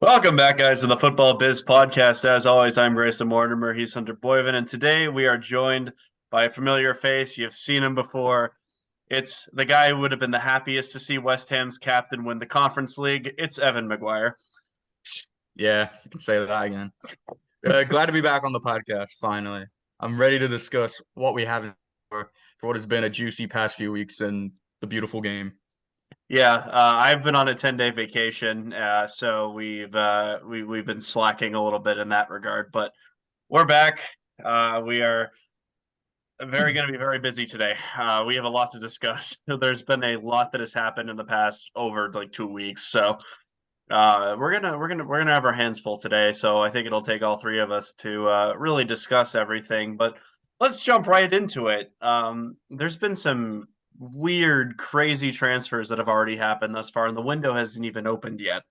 Welcome back, guys, to the Football Biz podcast. As always, I'm Graysen Mortimer. He's Hunter Boyven, and today we are joined by a familiar face. You've seen him before. It's the guy who would have been the happiest to see West Ham's captain win the Conference League. It's Evan Maguire. Yeah, you can say that again. Glad to be back on the podcast finally. I'm ready to discuss what we have for what has been a juicy past few weeks and the beautiful game. Yeah, I've been on a 10-day vacation, so we've been slacking a little bit in that regard, but we're back. We are very going to be very busy today. We have a lot to discuss. There's been a lot that has happened in the past over like 2 weeks, so we're gonna have our hands full today. So I think it'll take all three of us to really discuss everything. But let's jump right into it. There's been some weird, crazy transfers that have already happened thus far, and the window hasn't even opened yet.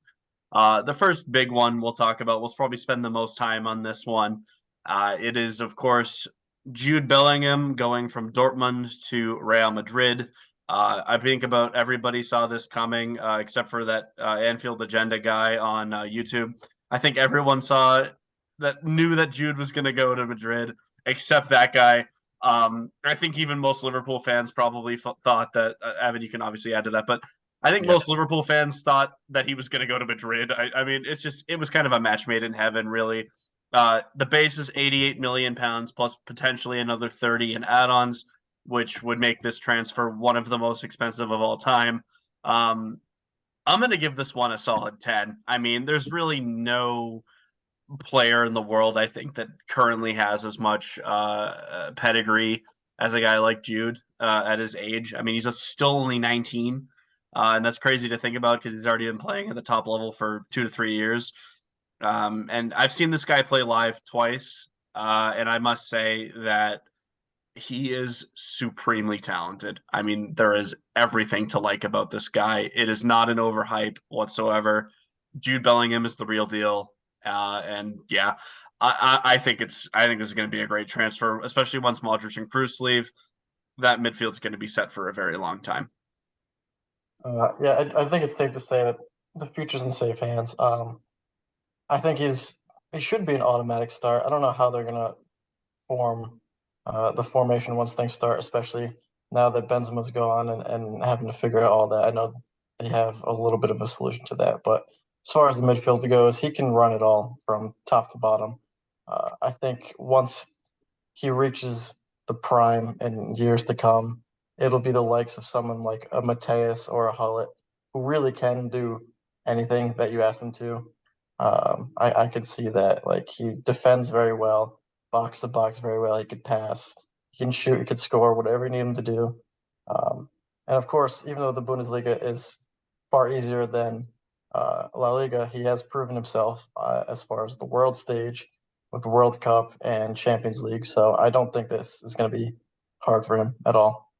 The first big one we'll talk about, we'll probably spend the most time on this one. It is, of course, Jude Bellingham going from Dortmund to Real Madrid. I think about everybody saw this coming, except for that Anfield Agenda guy on YouTube. I think everyone saw that, knew that Jude was going to go to Madrid, except that guy. I think even most Liverpool fans probably thought that. Evan, you can obviously add to that, but I think most Yes. Liverpool fans thought that he was going to go to Madrid. I mean, it was kind of a match made in heaven, really. The base is 88 million pounds plus potentially another 30 in add-ons, which would make this transfer one of the most expensive of all time. Um, I'm going to give this one a solid 10. I mean, there's really no player in the world I think that currently has as much pedigree as a guy like Jude at his age. I mean, still only 19, and that's crazy to think about because he's already been playing at the top level for 2 to 3 years. And I've seen this guy play live twice, and I must say that he is supremely talented. I mean, there is everything to like about this guy. It is not an overhype whatsoever. Jude Bellingham is the real deal. And yeah, I think this is going to be a great transfer, especially once Modric and Cruz leave. That midfield's going to be set for a very long time. I think it's safe to say that the future's in safe hands. I think he should be an automatic start. I don't know how they're gonna form the formation once things start, especially now that Benzema's gone and having to figure out all that. I know they have a little bit of a solution to that, but as far as the midfield goes, he can run it all from top to bottom. I think once he reaches the prime in years to come, it'll be the likes of someone like a Mateus or a Hullet who really can do anything that you ask them to. I could see that. Like he defends very well, box to box very well. He could pass, he can shoot, he could score, whatever you need him to do. And of course, even though the Bundesliga is far easier than La Liga, he has proven himself as far as the world stage with the World Cup and Champions League. So I don't think this is going to be hard for him at all.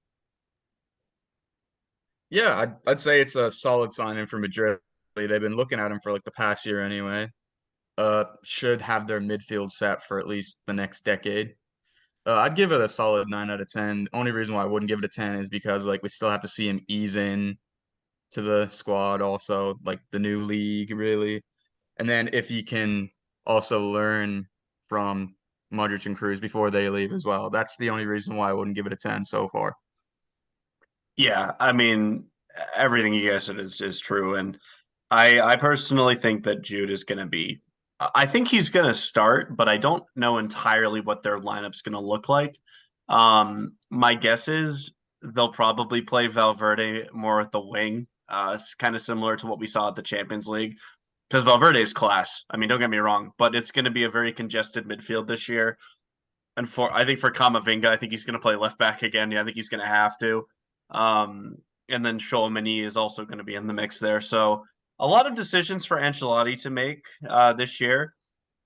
Yeah, I'd say it's a solid sign-in for Madrid. They've been looking at him for like the past year anyway. Should have their midfield set for at least the next decade. I'd give it a solid 9 out of 10. The only reason why I wouldn't give it a 10 is because like we still have to see him ease in to the squad, also like the new league, really. And then if he can also learn from Modric and Cruz before they leave as well. That's the only reason why I wouldn't give it a 10 so far. Yeah, I mean, everything you guys said is true, and I personally think that Jude is going to be. I think he's going to start, but I don't know entirely what their lineup's going to look like. My guess is they'll probably play Valverde more at the wing. It's kind of similar to what we saw at the Champions League because Valverde is class. I mean, don't get me wrong, but it's going to be a very congested midfield this year. And I think for Kamavinga, I think he's going to play left back again. Yeah, I think he's going to have to. Um, and then Chouameni is also going to be in the mix there. So a lot of decisions for Ancelotti to make this year.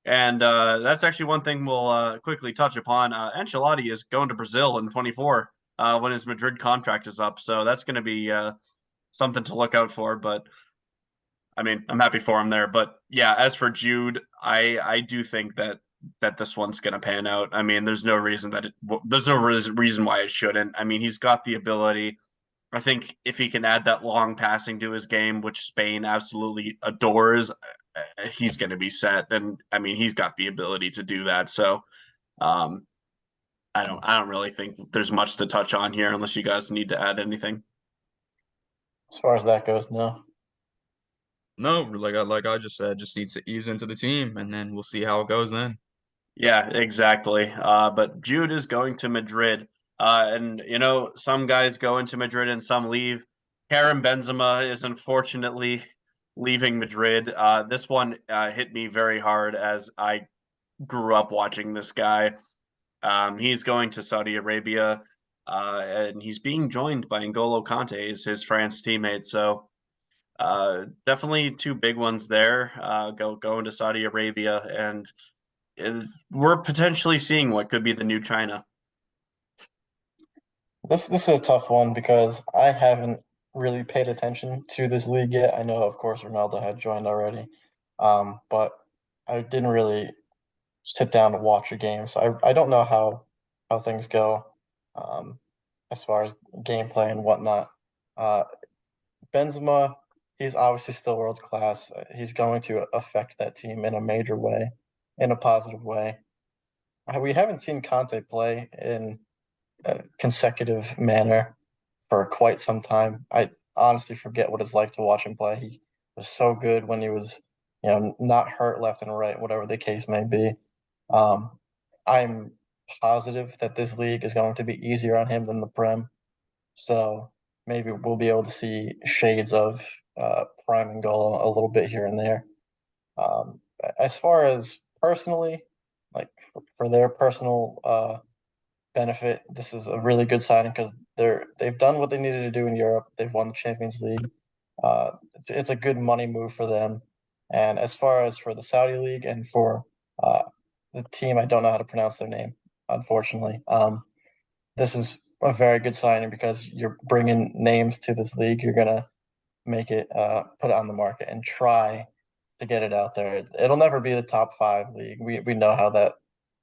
And that's actually one thing we'll quickly touch upon. Ancelotti is going to Brazil in 24 when his Madrid contract is up. So that's going to be something to look out for. But I mean, I'm happy for him there. But yeah, as for Jude, I do think that this one's going to pan out. I mean, there's no reason why it shouldn't. I mean, he's got the ability. I think if he can add that long passing to his game, which Spain absolutely adores, he's going to be set. And I mean, he's got the ability to do that. So um, I don't really think there's much to touch on here unless you guys need to add anything. As far as that goes, no. No, like I just said, just needs to ease into the team, and then we'll see how it goes then. Yeah, exactly. But Jude is going to Madrid. And, you know, some guys go into Madrid and some leave. Karim Benzema is unfortunately leaving Madrid. This one hit me very hard as I grew up watching this guy. He's going to Saudi Arabia, and he's being joined by N'Golo Kante, is his France teammate. So definitely two big ones there. Going to Saudi Arabia, and we're potentially seeing what could be the new China. This is a tough one because I haven't really paid attention to this league yet. I know, of course, Ronaldo had joined already, but I didn't really sit down to watch a game, so I don't know how things go um, as far as gameplay and whatnot. Uh, Benzema, he's obviously still world class. He's going to affect that team in a major way, in a positive way. We haven't seen Conte play in a consecutive manner for quite some time. I honestly forget what it's like to watch him play. He was so good when he was, not hurt left and right, whatever the case may be. Um, I'm positive that this league is going to be easier on him than the Prem. So maybe we'll be able to see shades of Prime and Goal a little bit here and there. Um, as far as personally, like for their personal benefit, this is a really good signing because they've done what they needed to do in Europe. They've won the Champions League. It's a good money move for them. And as far as for the Saudi League and for uh, the team, I don't know how to pronounce their name, unfortunately. This is a very good signing because you're bringing names to this league. You're gonna make it, put it on the market and try to get it out there. It'll never be the top five league. We know how that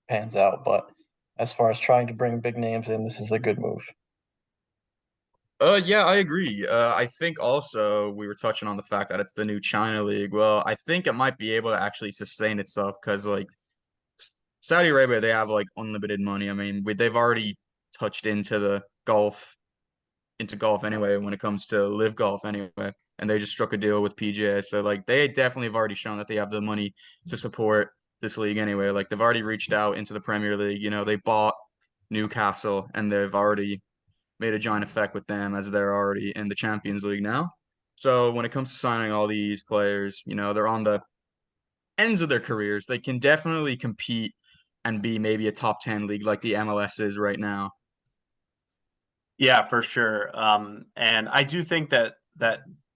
pans out, but as far as trying to bring big names in, this is a good move. Yeah, I agree. I think also we were touching on the fact that it's the new China League. Well, I think it might be able to actually sustain itself because like Saudi Arabia, they have like unlimited money. I mean, they've already touched into golf anyway when it comes to live golf anyway, and they just struck a deal with PGA. So like they definitely have already shown that they have the money to support this league anyway. Like they've already reached out into the Premier League. You know, they bought Newcastle and they've already made a giant effect with them as they're already in the Champions League now. So when it comes to signing all these players, you know, they're on the ends of their careers. They can definitely compete and be maybe a top 10 league like the MLS is right now. Yeah, for sure. And I do think that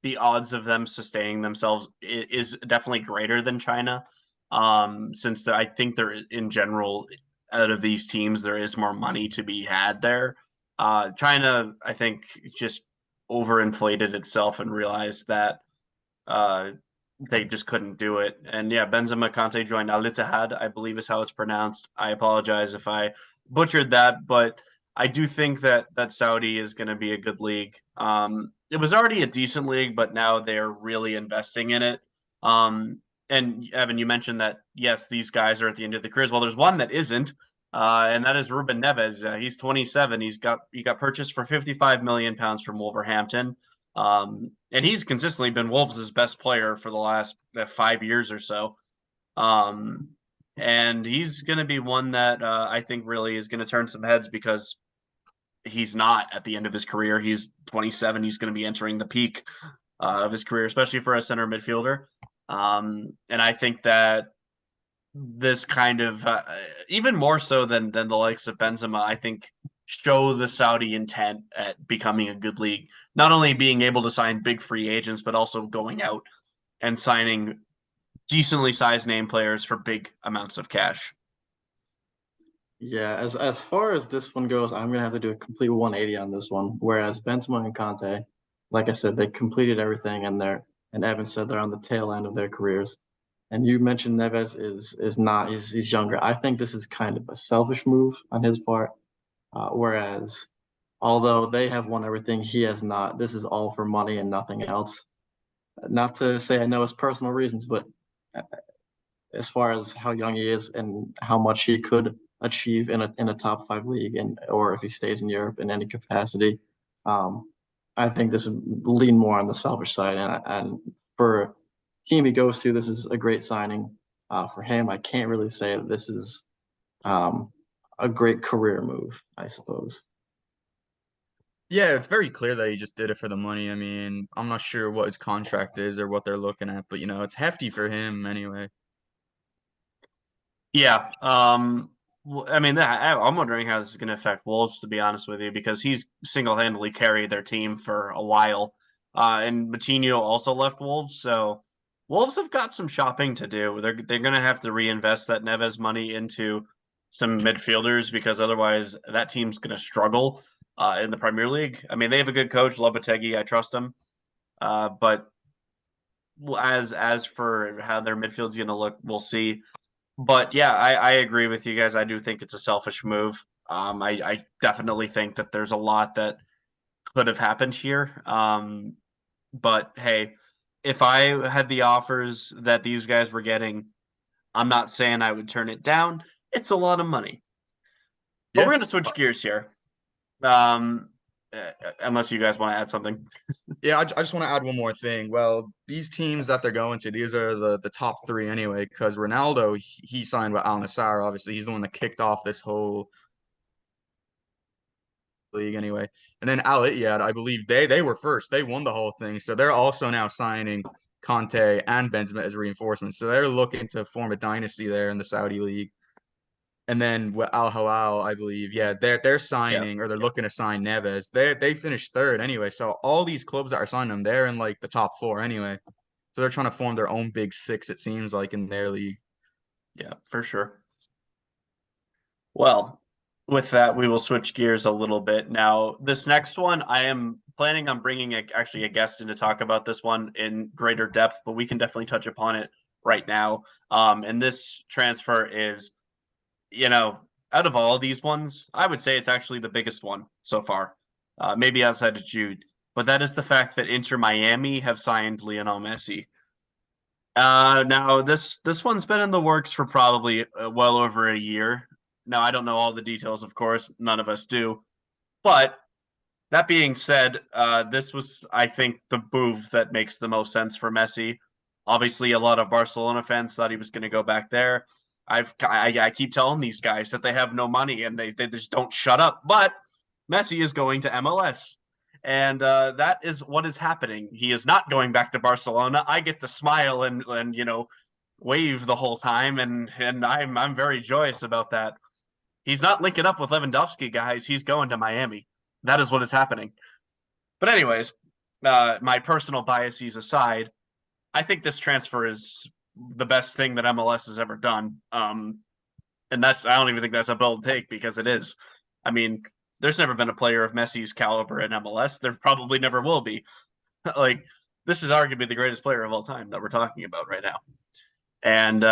the odds of them sustaining themselves is definitely greater than China. Since I think there in general out of these teams there is more money to be had there. China, I think, just overinflated itself and realized that uh, they just couldn't do it. And yeah, Benzema Conte joined Al Ittihad, I believe is how it's pronounced. I apologize if I butchered that, but I do think that Saudi is going to be a good league. It was already a decent league, but now they're really investing in it. Um, and Evan, you mentioned that yes, these guys are at the end of their careers. Well, there's one that isn't, and that is Ruben Neves. He's 27. He got purchased for 55 million pounds from Wolverhampton. And he's consistently been Wolves' best player for the last 5 years or so. Um, and he's going to be one that I think really is going to turn some heads because he's not at the end of his career. He's 27. He's going to be entering the peak of his career, especially for a center midfielder. And I think that this kind of even more so than the likes of Benzema, I think show the Saudi intent at becoming a good league. Not only being able to sign big free agents, but also going out and signing decently sized name players for big amounts of cash. Yeah, as far as this one goes, I'm gonna have to do a complete 180 on this one. Whereas Benzema and Conte, like I said, they completed everything and Evan said they're on the tail end of their careers. And you mentioned Neves is not he's younger. I think this is kind of a selfish move on his part. Whereas although they have won everything, he has not. This is all for money and nothing else. Not to say I know his personal reasons, but as far as how young he is and how much he could achieve in a top five league, and or if he stays in Europe in any capacity. Um, I think this would lean more on the selfish side, and for team he goes to, this is a great signing. For him, I can't really say that this is um, a great career move, I suppose. Yeah, it's very clear that he just did it for the money. I mean, I'm not sure what his contract is or what they're looking at, but it's hefty for him anyway. Yeah. I mean, I'm wondering how this is going to affect Wolves, to be honest with you, because he's single-handedly carried their team for a while. And Matinho also left Wolves, so Wolves have got some shopping to do. They're going to have to reinvest that Neves money into some midfielders because otherwise that team's going to struggle in the Premier League. I mean, they have a good coach, Lopetegui. I trust him. But as for how their midfield's going to look, we'll see. But yeah, I agree with you guys. I do think it's a selfish move. I definitely think that there's a lot that could have happened here. But hey, if I had the offers that these guys were getting, I'm not saying I would turn it down. It's a lot of money. But Yeah. we're going to switch gears here. Um, unless you guys want to add something. Yeah, I just want to add one more thing. Well, these teams that they're going to, these are the top three anyway, because Ronaldo, he signed with Al Nassr, obviously. He's the one that kicked off this whole league anyway. And then Al Ittihad, I believe they were first. They won the whole thing. So they're also now signing Conte and Benzema as reinforcements. So they're looking to form a dynasty there in the Saudi league. And then with Al Hilal, I believe, yeah, they're Yeah. signing or they're looking to sign Neves. They finished third anyway. So all these clubs that are signing them, they're in like the top four anyway. So they're trying to form their own big six, it seems like, in their league. Yeah, for sure. Well, with that, we will switch gears a little bit. Now, this next one, I am planning on bringing actually a guest in to talk about this one in greater depth, but we can definitely touch upon it right now. And this transfer is, you know, out of all these ones, I would say it's actually the biggest one so far, maybe outside of Jude. But that is the fact that Inter Miami have signed Lionel Messi. Now this one's been in the works for probably well over a year. Now I don't know all the details, of course, none of us do. But that being said, this was, I think, the move that makes the most sense for Messi. Obviously, a lot of Barcelona fans thought he was going to go back there. I keep telling these guys that they have no money and they just don't shut up. But Messi is going to MLS. And that is what is happening. He is not going back to Barcelona. I get to smile and wave the whole time, and I'm very joyous about that. He's not linking up with Lewandowski, guys. He's going to Miami. That is what is happening. But anyways, my personal biases aside, I think this transfer is the best thing that MLS has ever done. And I don't even think that's a bold take because it is. I mean, there's never been a player of Messi's caliber in MLS. There probably never will be. Like, this is arguably the greatest player of all time that we're talking about right now. And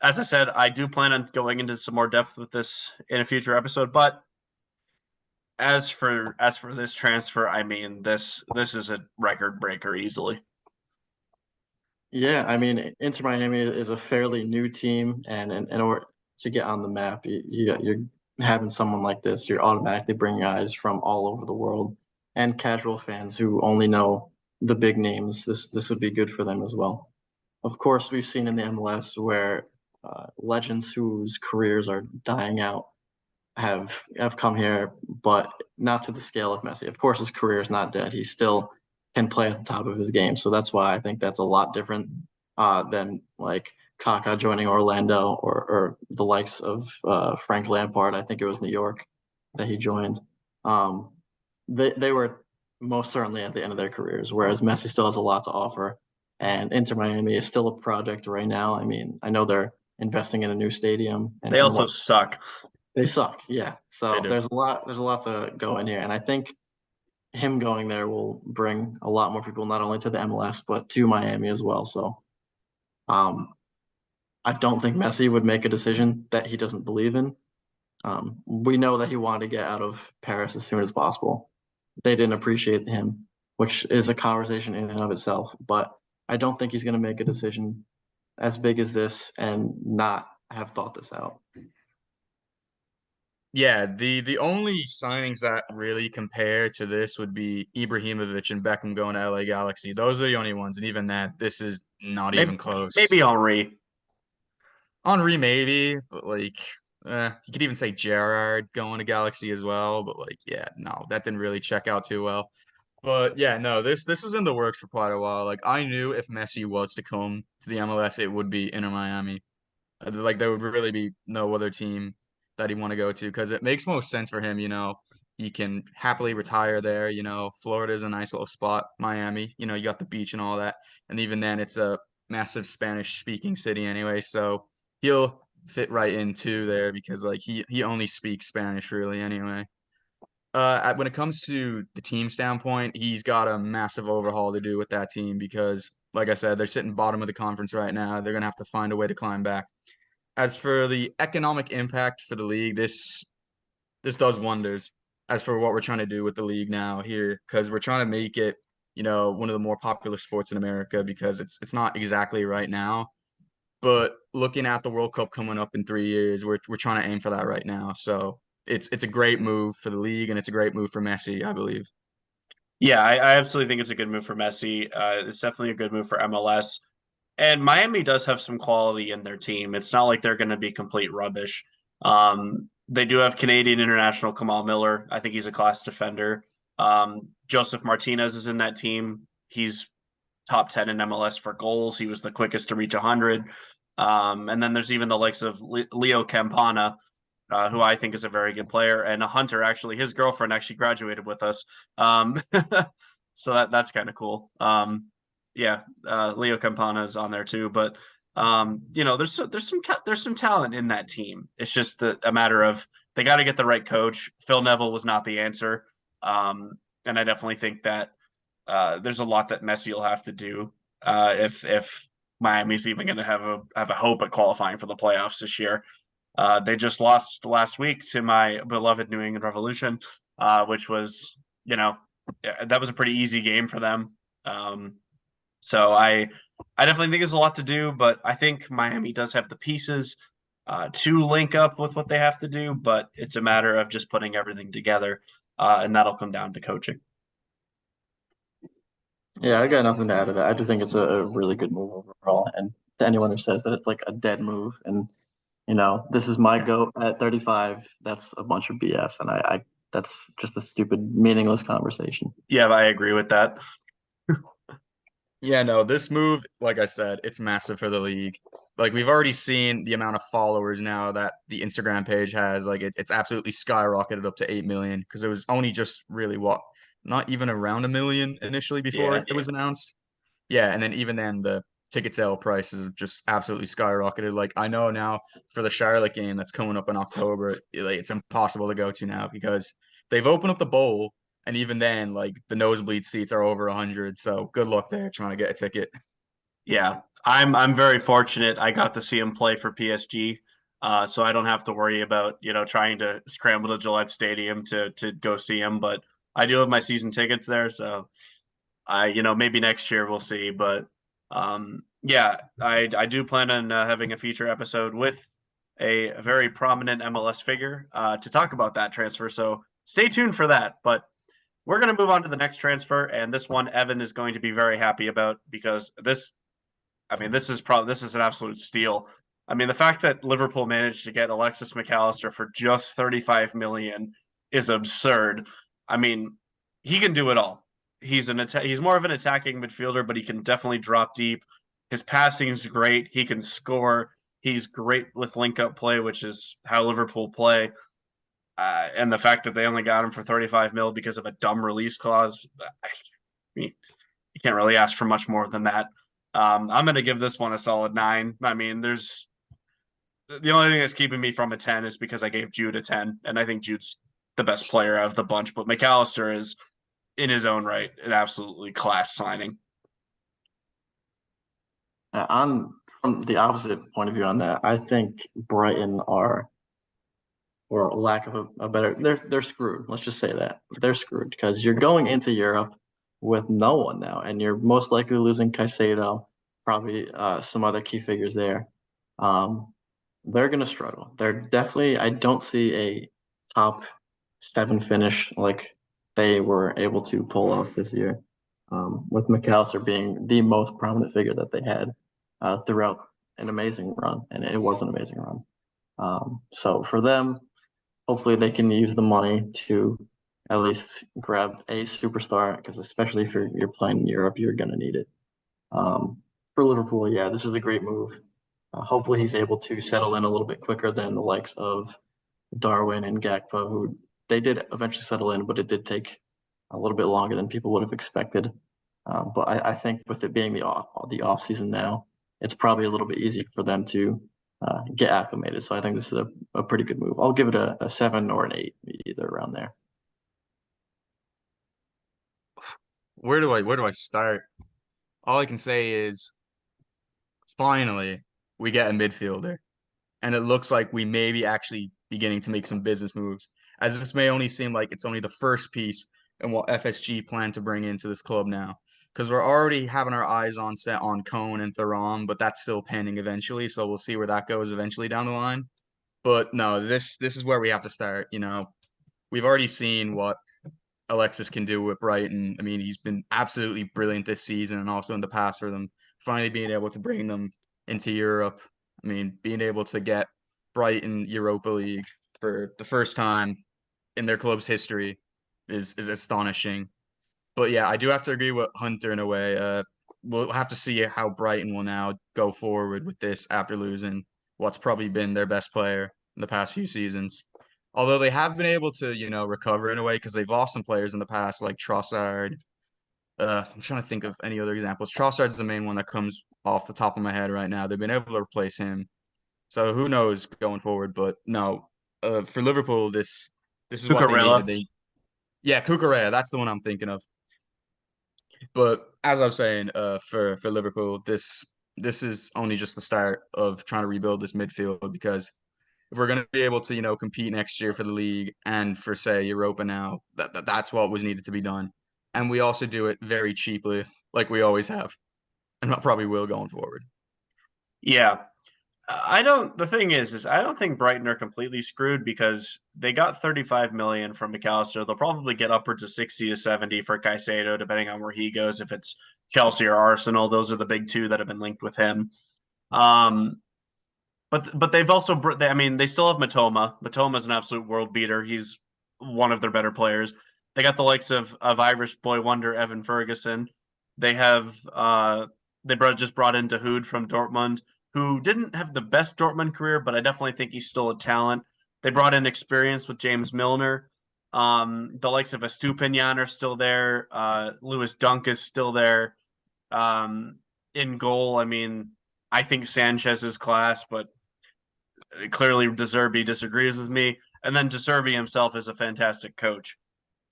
as I said, I do plan on going into some more depth with this in a future episode. But as for this transfer, I mean, this is a record breaker easily. Yeah, I mean, Inter Miami is a fairly new team, and in order to get on the map, you're having someone like this, you're automatically bringing eyes from all over the world and casual fans who only know the big names. This would be good for them as well. Of course, we've seen in the MLS where legends whose careers are dying out have come here, but not to the scale of Messi. Of course, his career is not dead. He still can play at the top of his game. So that's why I think that's a lot different than like Kaká joining Orlando or the likes of Frank Lampard. I think it was New York that he joined. Um, they were most certainly at the end of their careers, whereas Messi still has a lot to offer. And Inter Miami is still a project right now. I mean, I know they're investing in a new stadium They and also what suck. they suck, yeah. They So do. there's a lot to go in here, and I think him going there will bring a lot more people not only to the MLS but to Miami as well. So um, I don't think Messi would make a decision that he doesn't believe in. We know that he wanted to get out of Paris as soon as possible. They didn't appreciate him, which is a conversation in and of itself. But I don't think he's going to make a decision as big as this and not have thought this out. Yeah, the only signings that really compare to this would be Ibrahimovic and Beckham going to LA Galaxy. Those are the only ones, and even that, this is not Maybe even close. maybe Henri. Henri maybe, but like, you could even say Gerrard going to Galaxy as well. But like, yeah, no, that didn't really check out too well. But yeah, no, this was in the works for quite a while. Like, I knew if Messi was to come to the MLS, it would be Inter Miami. Like there would really be no other team that he'd want to go to because it makes most sense for him. He can happily retire there. Florida is a nice little spot. Miami, you got the beach and all that. And even then, it's a massive Spanish speaking city anyway. So he'll fit right in too there because like he only speaks Spanish really anyway. When it comes to the team standpoint, he's got a massive overhaul to do with that team because, like I said, they're sitting bottom of the conference right now. They're gonna have to find a way to climb back. As for the economic impact for the league, this does wonders. As for what we're trying to do with the league now here, because we're trying to make it, one of the more popular sports in America because it's not exactly right now. But looking at the World Cup coming up in 3 years, we're trying to aim for that right now. So it's a great move for the league and it's a great move for Messi, I believe. Yeah, I absolutely think it's a good move for Messi. It's definitely a good move for MLS. And Miami does have some quality in their team. It's not like they're going to be complete rubbish. They do have Canadian international Kamal Miller. I think he's a class defender. Joseph Martinez is in that team. He's top 10 in MLS for goals. He was the quickest to reach 100. And then there's even the likes of Leo Campana, who I think is a very good player, and a Hunter. Actually, his girlfriend actually graduated with us, so that's kind of cool. Yeah, Leo Campana is on there too, but there's some talent in that team. It's just a matter of they got to get the right coach. Phil Neville was not the answer, and I definitely think that there's a lot that Messi will have to do if Miami's even going to have a hope at qualifying for the playoffs this year. They just lost last week to my beloved New England Revolution, which was, that was a pretty easy game for them. So I definitely think there's a lot to do, but I think Miami does have the pieces to link up with what they have to do, but it's a matter of just putting everything together, and that'll come down to coaching. Yeah, I got nothing to add to that. I just think it's a really good move overall. And to anyone who says that it's like a dead move and this is my goat at 35, that's a bunch of BS. And I that's just a stupid, meaningless conversation. Yeah, I agree with that. Yeah, no, this move, like I said, it's massive for the league. Like we've already seen the amount of followers now that the Instagram page has. Like it's absolutely skyrocketed up to 8 million because it was only just really not even around a million initially before Yeah. it was announced. Yeah, and then even then the ticket sale prices have just absolutely skyrocketed. Like I know now for the Charlotte game that's coming up in October, it's impossible to go to now because they've opened up the bowl and even then, like the nosebleed seats are over 100. So good luck there trying to get a ticket. Yeah, I'm very fortunate. I got to see him play for PSG, so I don't have to worry about trying to scramble to Gillette Stadium to go see him. But I do have my season tickets there, so maybe next year we'll see. But yeah, I do plan on having a feature episode with a very prominent MLS figure to talk about that transfer. So stay tuned for that. But we're going to move on to the next transfer, and this one Evan is going to be very happy about because this is an absolute steal. I mean, the fact that Liverpool managed to get Alexis McAllister for just 35 million is absurd. I mean, he can do it all. He's more of an attacking midfielder, but he can definitely drop deep. His passing is great. He can score. He's great with link up play, which is how Liverpool play. And the fact that they only got him for 35 mil because of a dumb release clause, I mean, you can't really ask for much more than that. I'm going to give this one a solid 9. I mean, there's the only thing that's keeping me from a 10 is because I gave Jude a 10, and I think Jude's the best player out of the bunch. But McAllister is, in his own right, an absolutely class signing. On from the opposite point of view on that, I think Brighton are, for lack of a better, they're screwed. Let's just say that they're screwed because you're going into Europe with no one now, and you're most likely losing Caicedo. probably some other key figures there. Um, they're going to struggle. They're definitely, I don't see a top seven finish like they were able to pull off this year, with McAllister being the most prominent figure that they had throughout an amazing run, and it was an amazing run. So for them, hopefully they can use the money to at least grab a superstar, because especially if you're playing in Europe, you're going to need it. For Liverpool, yeah, this is a great move. Hopefully he's able to settle in a little bit quicker than the likes of Darwin and Gakpo, who they did eventually settle in, but it did take a little bit longer than people would have expected. But I think with it being the off season now, it's probably a little bit easier for them to get acclimated. So I think this is a pretty good move. I'll give it a 7 or an 8, either around there. Where do I start? All I can say is finally we get a midfielder, and it looks like we may be actually beginning to make some business moves. As this may only seem like it's only the first piece in what FSG plan to bring into this club now. Because we're already having our eyes on set on Cone and Thuram, but that's still pending eventually. So we'll see where that goes eventually down the line. But no, this is where we have to start. We've already seen what Alexis can do with Brighton. I mean, he's been absolutely brilliant this season and also in the past for them. Finally being able to bring them into Europe. I mean, being able to get Brighton Europa League for the first time in their club's history is astonishing. But yeah, I do have to agree with Hunter in a way. We'll have to see how Brighton will now go forward with this after losing what's probably been their best player in the past few seasons. Although they have been able to, recover in a way because they've lost some players in the past, like Trossard. I'm trying to think of any other examples. Trossard's the main one that comes off the top of my head right now. They've been able to replace him. So who knows going forward? But no, for Liverpool, this is what they needed. Cucurella. Yeah, Cucurella, that's the one I'm thinking of. But as I was saying, for Liverpool, this is only just the start of trying to rebuild this midfield because if we're going to be able to, compete next year for the league and for say Europa now, that's what was needed to be done. And we also do it very cheaply, like we always have, and probably will going forward. Yeah. I don't. The thing is I don't think Brighton are completely screwed because they got 35 million from McAllister. They'll probably get upwards of 60 to 70 for Caicedo, depending on where he goes. If it's Chelsea or Arsenal, those are the big two that have been linked with him. Um, but they've also. I mean, they still have Matoma. Matoma's an absolute world beater. He's one of their better players. They got the likes of Irish boy wonder Evan Ferguson. They have just brought in Dahoud from Dortmund, who didn't have the best Dortmund career, but I definitely think he's still a talent. They brought in experience with James Milner. The likes of Estupinian are still there. Lewis Dunk is still there. In goal, I mean, I think Sanchez is class, but clearly De Zerbi disagrees with me. And then De Zerbi himself is a fantastic coach.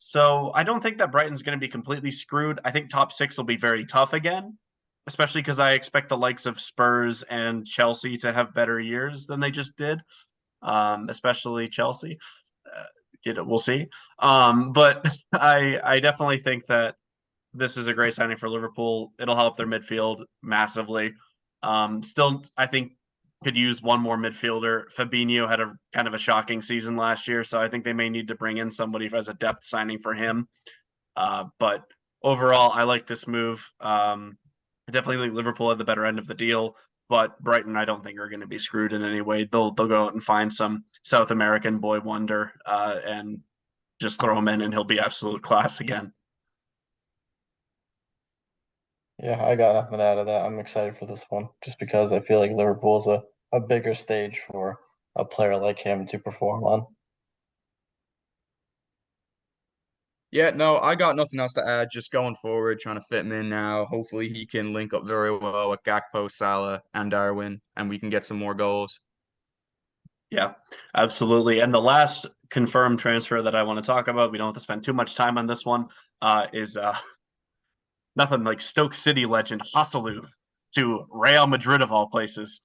So I don't think that Brighton's going to be completely screwed. I think top six will be very tough again, especially because I expect the likes of Spurs and Chelsea to have better years than they just did, especially Chelsea. We'll see. But I definitely think that this is a great signing for Liverpool. It'll help their midfield massively. Still, I think could use one more midfielder. Fabinho had a kind of a shocking season last year, so I think they may need to bring in somebody as a depth signing for him. But overall, I like this move. I definitely think Liverpool had the better end of the deal, but Brighton, I don't think are going to be screwed in any way. They'll go out and find some South American boy wonder and just throw him in, and he'll be absolute class again. Yeah, I got nothing to add to that. I'm excited for this one just because I feel like Liverpool's a bigger stage for a player like him to perform on. Yeah, no, I got nothing else to add. Just going forward, trying to fit him in now. Hopefully, he can link up very well with Gakpo, Salah, and Darwin, and we can get some more goals. Yeah, absolutely. And the last confirmed transfer that I want to talk about, we don't have to spend too much time on this one, is nothing like Stoke City legend Hasselu to Real Madrid of all places.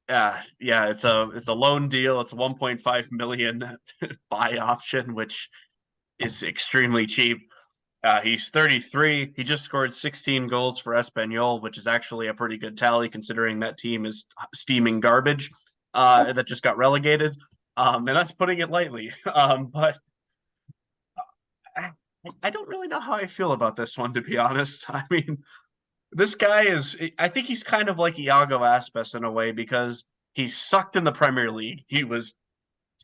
Yeah, it's a loan deal. It's a 1.5 million buy option, which is extremely cheap. He's 33. He just scored 16 goals for Espanyol, which is actually a pretty good tally considering that team is steaming garbage that just got relegated. And that's putting it lightly. But I don't really know how I feel about this one, to be honest. I mean, this guy is, I think he's kind of like Iago Aspas in a way because he sucked in the Premier League. He was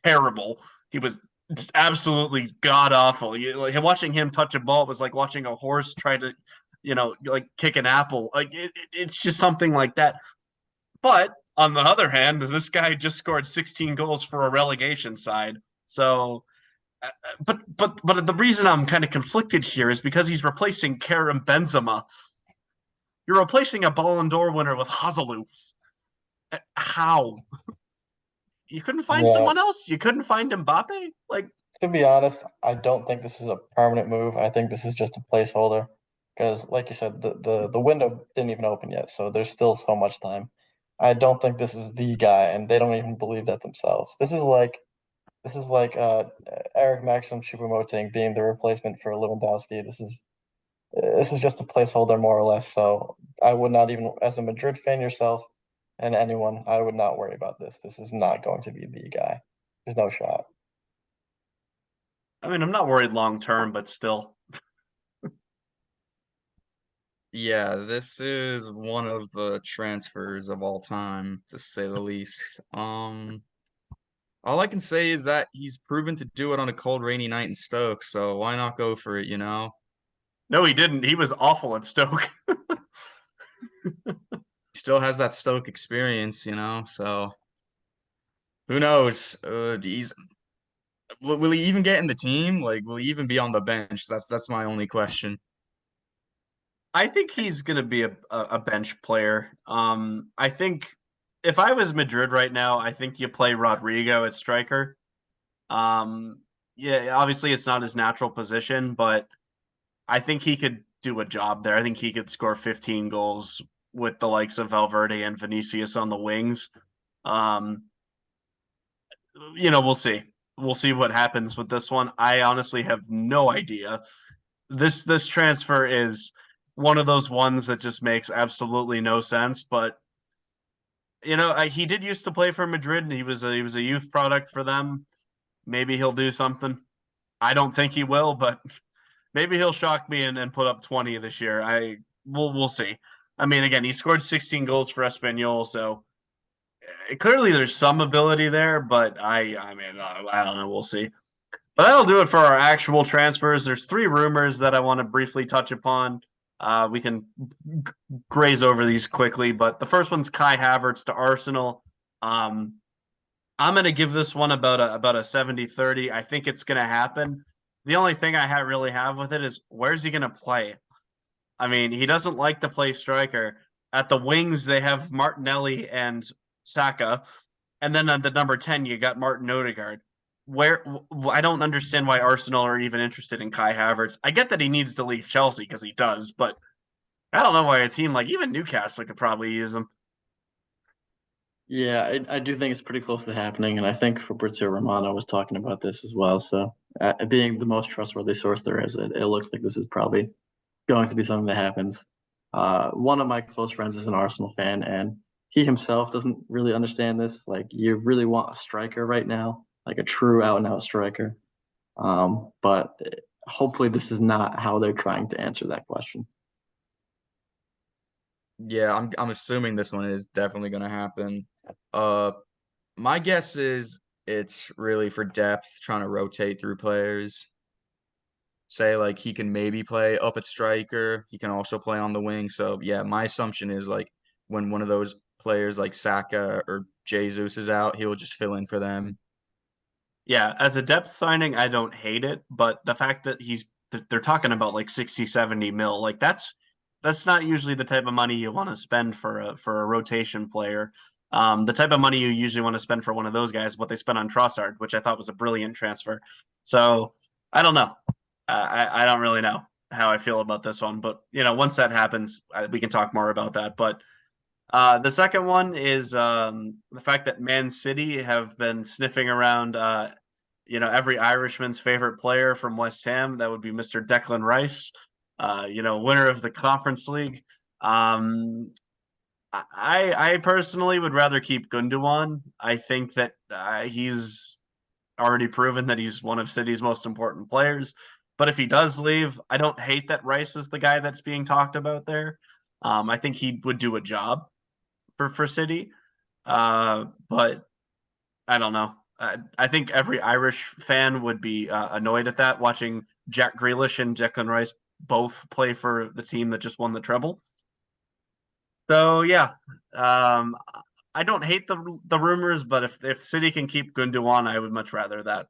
terrible. He was just absolutely god awful. Like watching him touch a ball was like watching a horse try to, like kick an apple. Like it's just something like that. But on the other hand, this guy just scored 16 goals for a relegation side. So, but the reason I'm kind of conflicted here is because he's replacing Karim Benzema. You're replacing a Ballon d'Or winner with Hazalou. How? You couldn't find Yeah, someone else? You couldn't find Mbappe? Like, to be honest, I don't think this is a permanent move. I think this is just a placeholder because, like you said, the window didn't even open yet, so there's still so much time. I don't think this is the guy, and they don't even believe that themselves. This is like Eric Maxim Choupo-Moting being the replacement for Lewandowski. This is just a placeholder more or less. So I would not even, as a Madrid fan yourself, and anyone, I would not worry about this. This is not going to be the guy. There's no shot. I mean, I'm not worried long term, but still. Yeah, this is one of the transfers of all time, to say the least. All I can say is that he's proven to do it on a cold, rainy night in Stoke, so why not go for it, you know? No, he didn't. He was awful at Stoke. He still has that Stoke experience, you know, so who knows? Will he even get in the team? Like, will he even be on the bench? That's my only question. I think he's going to be a bench player. I think if I was Madrid right now, I think you play Rodrigo at striker. Um, yeah, obviously it's not his natural position, but I think he could do a job there. I think he could score 15 goals with the likes of Valverde and Vinicius on the wings. Um, we'll see. We'll see what happens with this one. I honestly have no idea. This transfer is one of those ones that just makes absolutely no sense. But he did used to play for Madrid. He was a youth product for them. Maybe he'll do something. I don't think he will, but maybe he'll shock me and put up 20 this year. We'll see. I mean, again, he scored 16 goals for Espanyol, so clearly there's some ability there. But I mean, I don't know. We'll see. But that'll do it for our actual transfers. There's three rumors that I want to briefly touch upon. We can graze over these quickly, but the first one's Kai Havertz to Arsenal. Um, I'm going to give this one about a 70-30. I think it's going to happen. The only thing I really have with it is where's he going to play? I mean, he doesn't like to play striker. At the wings, they have Martinelli and Saka, and then at the number 10, you got Martin Odegaard. Where I don't understand why Arsenal are even interested in Kai Havertz. I get that he needs to leave Chelsea because he does, but I don't know why a team like even Newcastle could probably use him. Yeah, I do think it's pretty close to happening, and I think Fabrizio Romano was talking about this as well. So, being the most trustworthy source there is, it looks like this is probably going to be something that happens. One of my close friends is an Arsenal fan, and he himself doesn't really understand this. Like, you really want a striker right now, like a true out and out striker. But hopefully, this is not how they're trying to answer that question. Yeah, I'm assuming this one is definitely gonna happen. Uh, my guess is it's really for depth, trying to rotate through players. Say like he can maybe play up at striker, he can also play on the wing. So yeah, my assumption is like when one of those players like Saka or Jesus is out, he'll just fill in for them. Yeah, as a depth signing, I don't hate it, but the fact that they're talking about like 60, 70 mil, like that's not usually the type of money you want to spend for a rotation player. The type of money you usually want to spend for one of those guys, what they spent on Trossard, which I thought was a brilliant transfer. So I don't know. I don't really know how I feel about this one, but once that happens, we can talk more about that. But the second one is the fact that Man City have been sniffing around every Irishman's favorite player from West Ham. That would be Mr. Declan Rice, winner of the Conference League. I personally would rather keep Gundogan. I think that he's already proven that he's one of City's most important players. But if he does leave, I don't hate that Rice is the guy that's being talked about there. I think he would do a job for City. But I don't know. I think every Irish fan would be annoyed at that, watching Jack Grealish and Declan Rice both play for the team that just won the treble. So yeah, um, I don't hate the rumors, but if City can keep Gundogan, I would much rather that.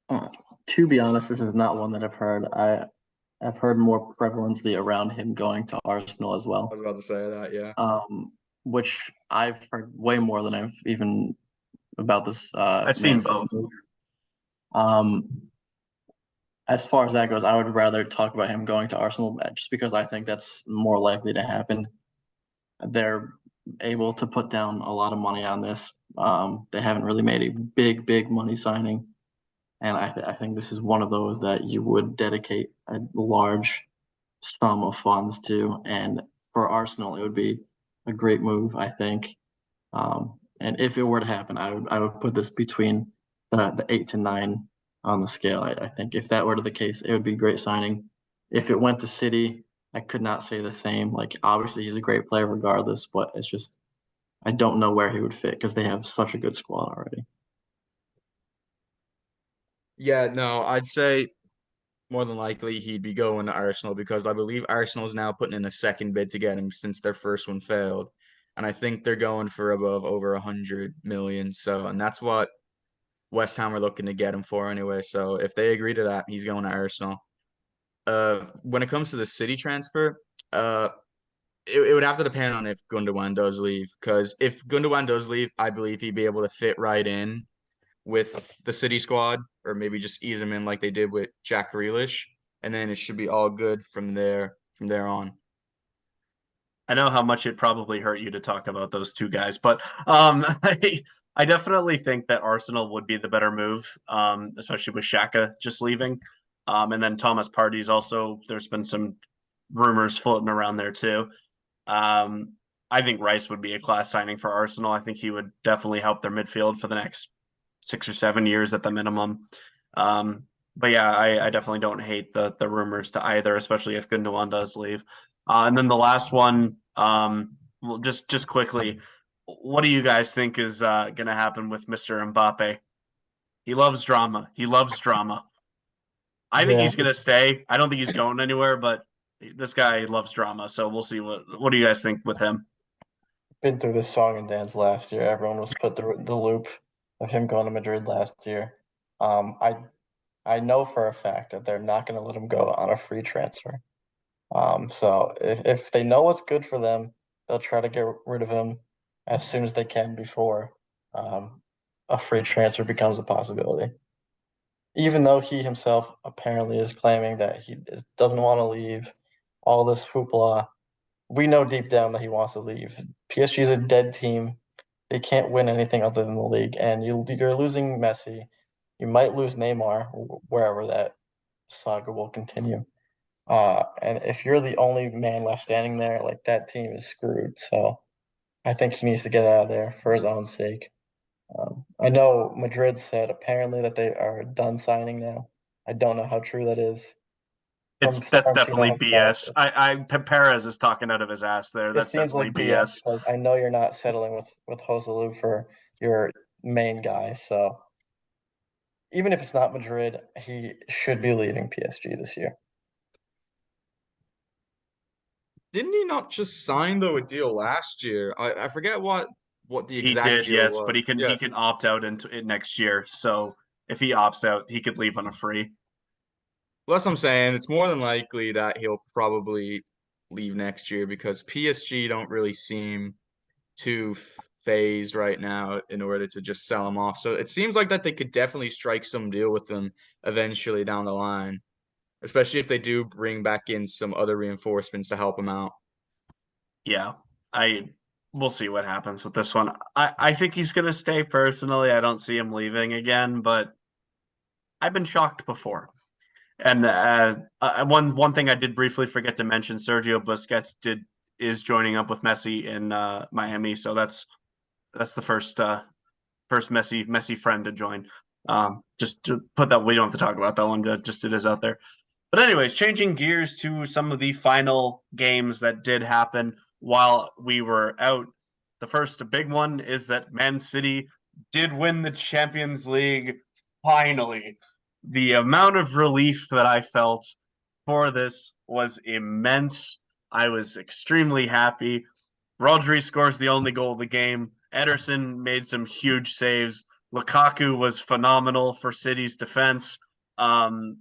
Uh, to be honest, this is not one that I've heard. I've heard more prevalently around him going to Arsenal as I well. was about to say that, yeah. Which I've heard way more than I've even about this I've Man seen City both. move. As far as that goes, I would rather talk about him going to Arsenal just because I think that's more likely to happen. They're able to put down a lot of money on this. They haven't really made a big money signing, and I think this is one of those that you would dedicate a large sum of funds to. And for Arsenal, it would be a great move, I think. And if it were to happen, I would put this between the 8 to 9 on the scale. I think if that were the case, it would be a great signing. If it went to City, I could not say the same. Like obviously he's a great player regardless, but it's just I don't know where he would fit because they have such a good squad already. Yeah, no, I'd say more than likely he'd be going to Arsenal because I believe Arsenal is now putting in a second bid to get him since their first one failed. And I think they're going for above over 100 million. So, and that's what West Ham are looking to get him for anyway. So if they agree to that, he's going to Arsenal. When it comes to the City transfer, it would have to depend on if Gundogan does leave. Because if Gundogan does leave, I believe he'd be able to fit right in with the City squad, or maybe just ease him in like they did with Jack Grealish, and then it should be all good from there on. I know how much it probably hurt you to talk about those two guys, but I definitely think that Arsenal would be the better move, especially with Xhaka just leaving. And then Thomas Partey's also, there's been some rumors floating around there too. Um, I think Rice would be a class signing for Arsenal. I think he would definitely help their midfield for the next 6 or 7 years at the minimum. But yeah, I definitely don't hate the rumors to either, especially if Gundogan does leave. And then the last one, well, just quickly, what do you guys think is going to happen with Mr. Mbappe? He loves drama. He loves drama. I think Yeah, he's going to stay. I don't think he's going anywhere, but this guy loves drama. So we'll see what do you guys think with him? been through this song and dance last year. Everyone was put through the loop of him going to Madrid last year. Um, I I know for a fact that they're not going to let him go on a free transfer. So if they know what's good for them, they'll try to get rid of him as soon as they can before um, a free transfer becomes a possibility. Even though he himself apparently is claiming that doesn't want to leave, all this hoopla, we know deep down that he wants to leave. PSG is a dead team. They can't win anything other than the league, and you're losing Messi. You might lose Neymar wherever that saga will continue. And if you're the only man left standing there, like that team is screwed. So I think he needs to get out of there for his own sake. I know Madrid said apparently that they are done signing now. I don't know how true that is. From That's Florentino definitely himself, BS. I Perez is talking out of his ass there. it That's seems definitely like BS BS. because I know you're not settling with Joselu for your main guy. So even if it's not Madrid, he should be leaving PSG this year. Didn't he not just sign though a deal last year? I forget what the He exact did, deal yes, but he was. can Yeah, he can opt out into it next year. So if he opts out, he could leave on a free. well, that's what I'm saying. It's more than likely that he'll probably leave next year because PSG don't really seem too phased right now in order to just sell him off. So it seems like that they could definitely strike some deal with them eventually down the line, especially if they do bring back in some other reinforcements to help him out. Yeah, I we'll see what happens with this one. I think he's gonna stay personally. I don't see him leaving again, but I've been shocked before. And one thing I did briefly forget to mention, Sergio Busquets is joining up with Messi in Miami, so that's the first Messi friend to join. Just to put that, we don't have to talk about that one. Just it is out there. But anyways, changing gears to some of the final games that did happen while we were out. The first big one is that Man City did win the Champions League finally. The amount of relief that I felt for this was immense. I was extremely happy. Rodri scores the only goal of the game. Ederson made some huge saves. Lukaku was phenomenal for City's defense. Um,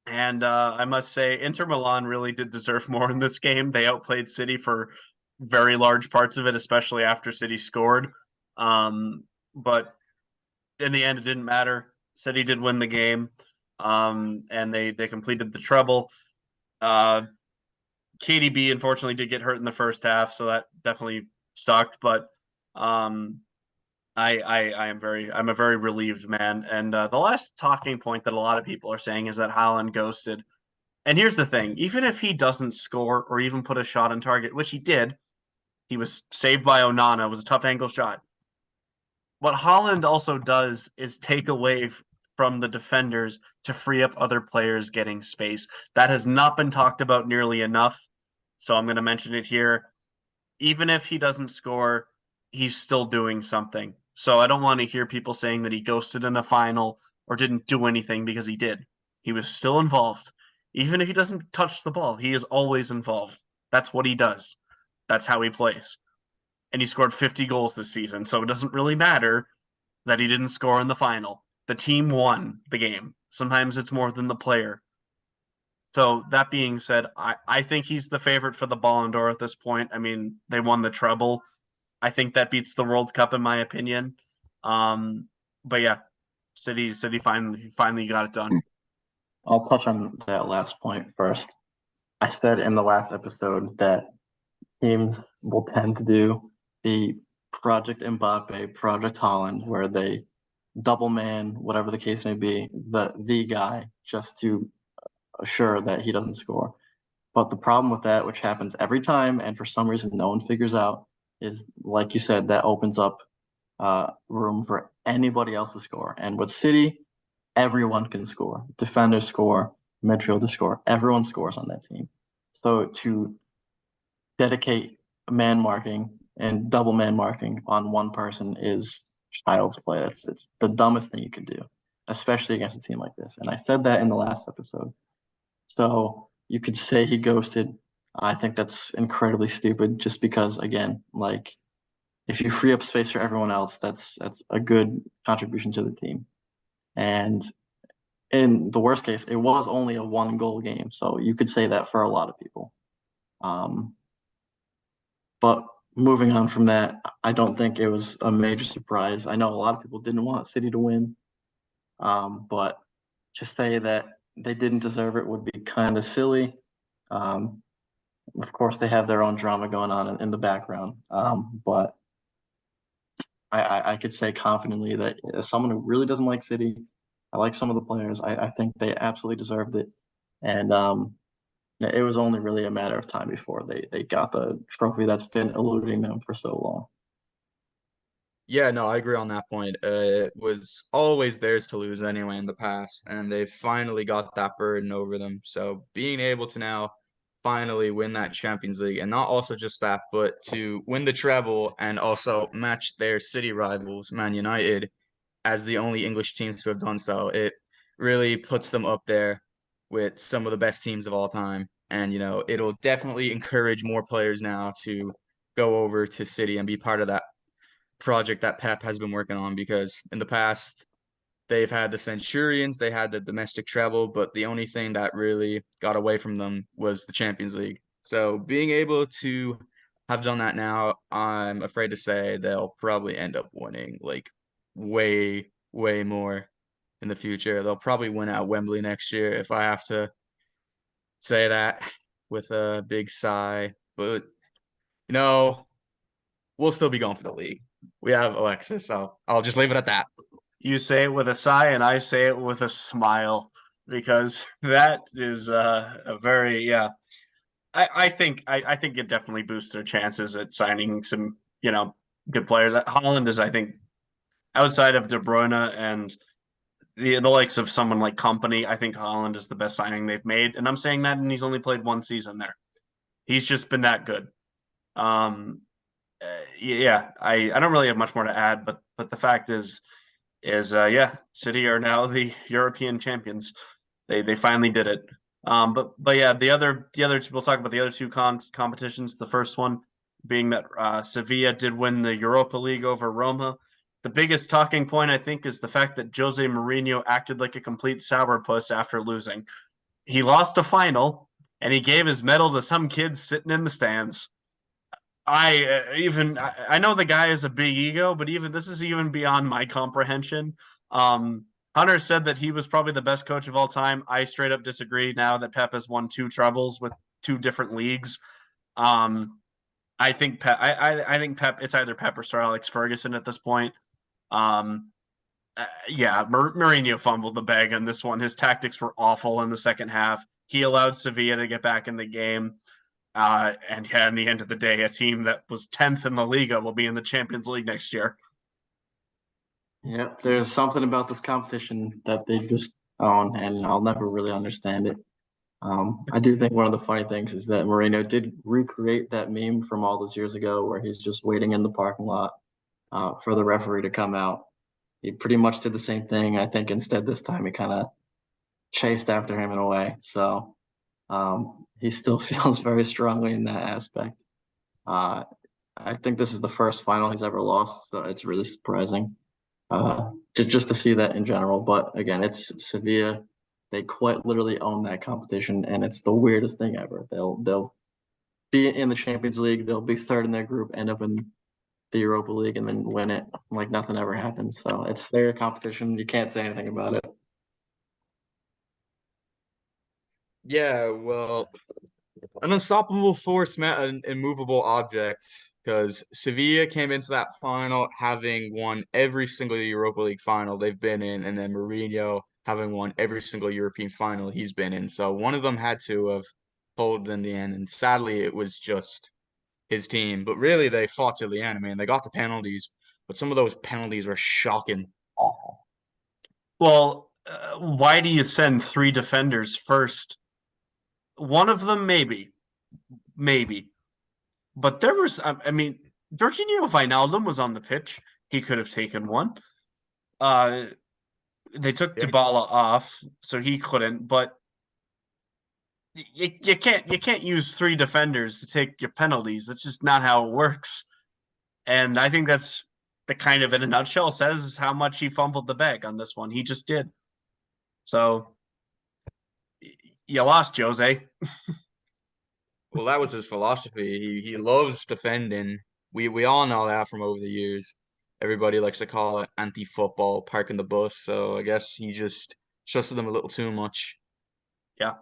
and I must say, Inter Milan really did deserve more in this game. They outplayed City for very large parts of it, especially after City scored. But in the end, it didn't matter. City did win the game, and they completed the treble. Uh, KDB unfortunately did get hurt in the first half, so that definitely sucked. But um, I'm a very relieved man. And the last talking point that a lot of people are saying is that Haaland ghosted. And here's the thing: even if he doesn't score or even put a shot on target, which he did, he was saved by Onana. It was a tough angle shot. What Holland also does is take away from the defenders to free up other players getting space. That has not been talked about nearly enough. So I'm going to mention it here. Even if he doesn't score, he's still doing something. So I don't want to hear people saying that he ghosted in a final or didn't do anything, because he did. He was still involved. Even if he doesn't touch the ball, he is always involved. That's what he does. That's how he plays. And he scored 50 goals this season, so it doesn't really matter that he didn't score in the final. The team won the game. Sometimes it's more than the player. So that being said, I think he's the favorite for the Ballon d'Or at this point. I mean, they won the treble. I think that beats the World Cup in my opinion. Um, but yeah, City finally got it done. I'll touch on that last point first. I said in the last episode that teams will tend to do the Project Mbappe, Project Holland, where they double man, whatever the case may be, the guy just to assure that he doesn't score. But the problem with that, which happens every time, and for some reason no one figures out, is like you said, that opens up room for anybody else to score. And with City, everyone can score. Defenders score, midfielders score. Everyone scores on that team. So to dedicate man marking and double man marking on one person is child's play. It's the dumbest thing you could do, especially against a team like this. And I said that in the last episode. So you could say he ghosted. I think that's incredibly stupid just because, again, like if you free up space for everyone else, that's a good contribution to the team. And in the worst case, it was only a one goal game. So you could say that for a lot of people. Um, but moving on from that, I don't think it was a major surprise. I know a lot of people didn't want City to win, but to say that they didn't deserve it would be kind of silly. Um, of course, they have their own drama going on in the background, but I could say confidently that as someone who really doesn't like City, I like some of the players. I think they absolutely deserved it, and it was only really a matter of time before they got the trophy that's been eluding them for so long. Yeah, no, I agree on that point. It was always theirs to lose anyway in the past, and they finally got that burden over them. So being able to now finally win that Champions League, and not also just that, but to win the treble and also match their city rivals, Man United, as the only English teams to have done so, it really puts them up there with some of the best teams of all time. And, it'll definitely encourage more players now to go over to City and be part of that project that Pep has been working on, because in the past they've had the Centurions, they had the domestic treble, but the only thing that really got away from them was the Champions League. So being able to have done that now, I'm afraid to say they'll probably end up winning like way, way more in the future. They'll probably win at Wembley next year if I have to say that with a big sigh. But you know, we'll still be going for the league. We have Alexis, so I'll just leave it at that. You say it with a sigh, and I say it with a smile because that is a very yeah. I think it definitely boosts their chances at signing some good players. Holland is I think outside of De Bruyne and the likes of someone like Company, I think Holland is the best signing they've made, and I'm saying that, and he's only played one season there. He's just been that good. Um, yeah, I don't really have much more to add, but the fact is yeah, City are now the European champions. They finally did it. But yeah, the other we'll talk about the other two competitions. The first one being that Sevilla did win the Europa League over Roma. The biggest talking point I think is the fact that Jose Mourinho acted like a complete sourpuss after losing. He lost a final and he gave his medal to some kids sitting in the stands. I know the guy has a big ego, but even this is even beyond my comprehension. Um, Hunter said that he was probably the best coach of all time. I straight up disagree. Now that Pep has won two trebles with two different leagues, um, I think Pep. I think Pep. It's either Pep or Sir Alex Ferguson at this point. Um, yeah, Mourinho fumbled the bag on this one. His tactics were awful in the second half. He allowed Sevilla to get back in the game. And yeah, in the end of the day, a team that was 10th in the Liga will be in the Champions League next year. Yep, there's something about this competition that they just own, and I'll never really understand it. I do think one of the funny things is that Moreno did recreate that meme from all those years ago where he's just waiting in the parking lot for the referee to come out. He pretty much did the same thing. I think instead this time he kind of chased after him in a way. So he still feels very strongly in that aspect. Uh, I think this is the first final he's ever lost, so it's really surprising just to see that in general. But again, it's Sevilla. They quite literally own that competition, and it's the weirdest thing ever. They'll be in the Champions League. They'll be third in their group, end up in the Europa League, and then win it like nothing ever happened. So it's their competition. You can't say anything about it. Yeah, well, an unstoppable force met an immovable object because Sevilla came into that final having won every single Europa League final they've been in, and then Mourinho having won every single European final he's been in. So one of them had to have folded in the end, and sadly it was just his team. But really, they fought to the end. I mean, they got the penalties, but some of those penalties were shocking, awful. Well, why do you send three defenders first? One of them, maybe. But there was, I mean, Jorginho Wijnaldum was on the pitch. He could have taken one. Uh, they took Yeah, Dybala off, so he couldn't. But you can't use three defenders to take your penalties. That's just not how it works. And I think that's the kind of in a nutshell says how much he fumbled the bag on this one. He just did. So you lost, Jose. well, that was his philosophy. He loves defending. We all know that from over the years. Everybody likes to call it anti-football, parking the bus. So I guess he just trusted them a little too much. Yeah.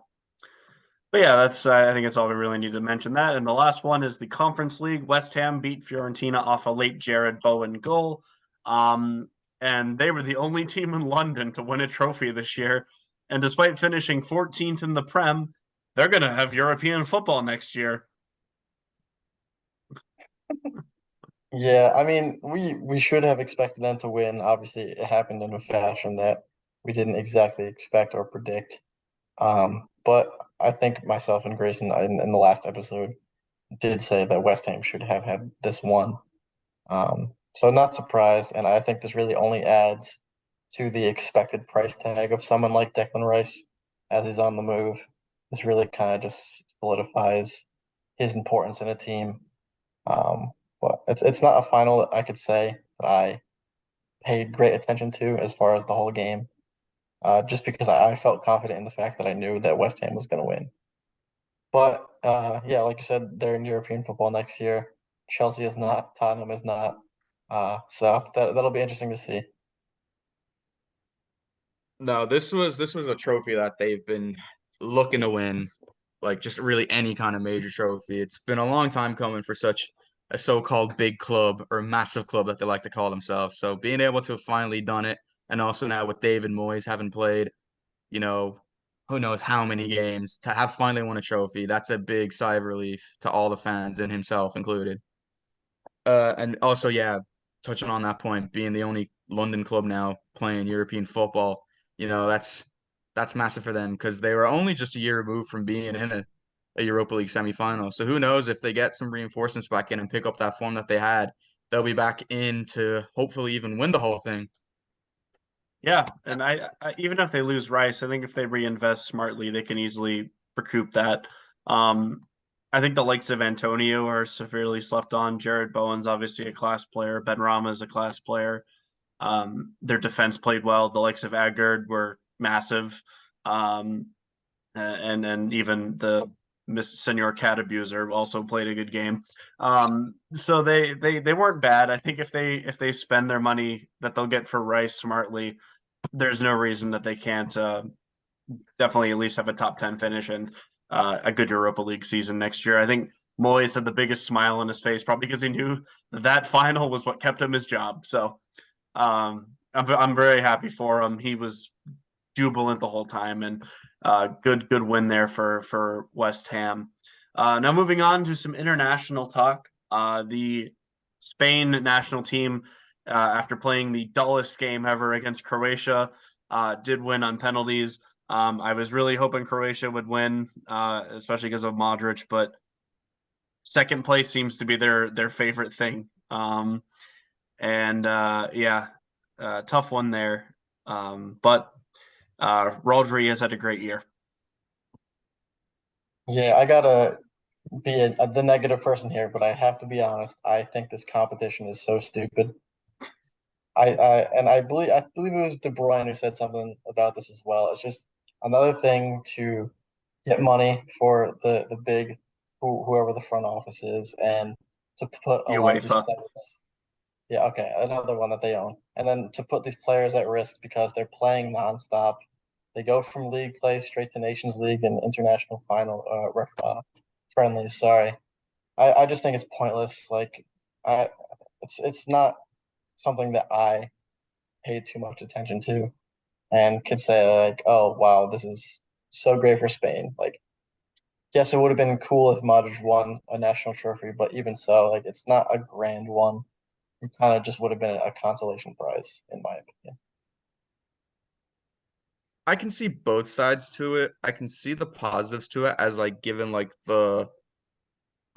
But yeah, that's I think that's all we really need to mention that. And the last one is the Conference League. West Ham beat Fiorentina off a late Jared Bowen goal. Um, and they were the only team in London to win a trophy this year. And despite finishing 14th in the Prem, they're going to have European football next year. Yeah, I mean, we should have expected them to win. Obviously, it happened in a fashion that we didn't exactly expect or predict. But I think myself and Grayson in the last episode did say that West Ham should have had this one. So not surprised, and I think this really only adds to the expected price tag of someone like Declan Rice as he's on the move. This really kind of just solidifies his importance in a team. Um, but it's not a final that I could say that I paid great attention to as far as the whole game, just because I felt confident in the fact that I knew that West Ham was going to win. But yeah, like you said, they're in European football next year. Chelsea is not. Tottenham is not. So that'll be interesting to see. No, this was a trophy that they've been looking to win, like just really any kind of major trophy. It's been a long time coming for such a so-called big club or massive club that they like to call themselves. So being able to have finally done it And also now with David Moyes having played, you know, who knows how many games, to have finally won a trophy, that's a big sigh of relief to all the fans and himself included. And also, yeah, touching on that point, being the only London club now playing European football, that's massive for them because they were only just a year removed from being in a Europa League semi-final. So who knows if they get some reinforcements back in and pick up that form that they had, they'll be back in to hopefully even win the whole thing. Yeah, and I even if they lose Rice, I think if they reinvest smartly, they can easily recoup that. Um, I think the likes of Antonio are severely slept on. Jared Bowen's obviously a class player. Ben Rama is a class player. Their defense played well. The likes of Agard were massive. Um, and even the Senor Cat Abuser also played a good game. So they weren't bad. I think if they spend their money that they'll get for Rice smartly, there's no reason that they can't definitely at least have a top 10 finish and a good Europa League season next year. I think Moyes had the biggest smile on his face, probably because he knew that final was what kept him his job. So I'm very happy for him. He was jubilant the whole time, and good win there for West Ham. Now moving on to some international talk. The Spain national team, after playing the dullest game ever against Croatia, did win on penalties. I was really hoping Croatia would win, especially because of Modric, but second place seems to be their favorite thing. And yeah, tough one there. But Rodri has had a great year. Yeah, I gotta be the negative person here, but I have to be honest. I think this competition is so stupid. I believe it was De Bruyne who said something about this as well. It's just another thing to get money for the big whoever the front office is, and to put a lot of these UEFA. players. Yeah, okay, another one that they own, and then to put these players at risk because they're playing nonstop. They go from league play straight to Nations League and international final friendlies. Sorry, I just think it's pointless. Like, I it's not something that I paid too much attention to and could say like, oh wow, this is so great for Spain. Like, yes, it would have been cool if Modric won a national trophy, but even so, like, it's not a grand one. It kind of just would have been a consolation prize, in my opinion. I can see both sides to it. I can see the positives to it as like giving like the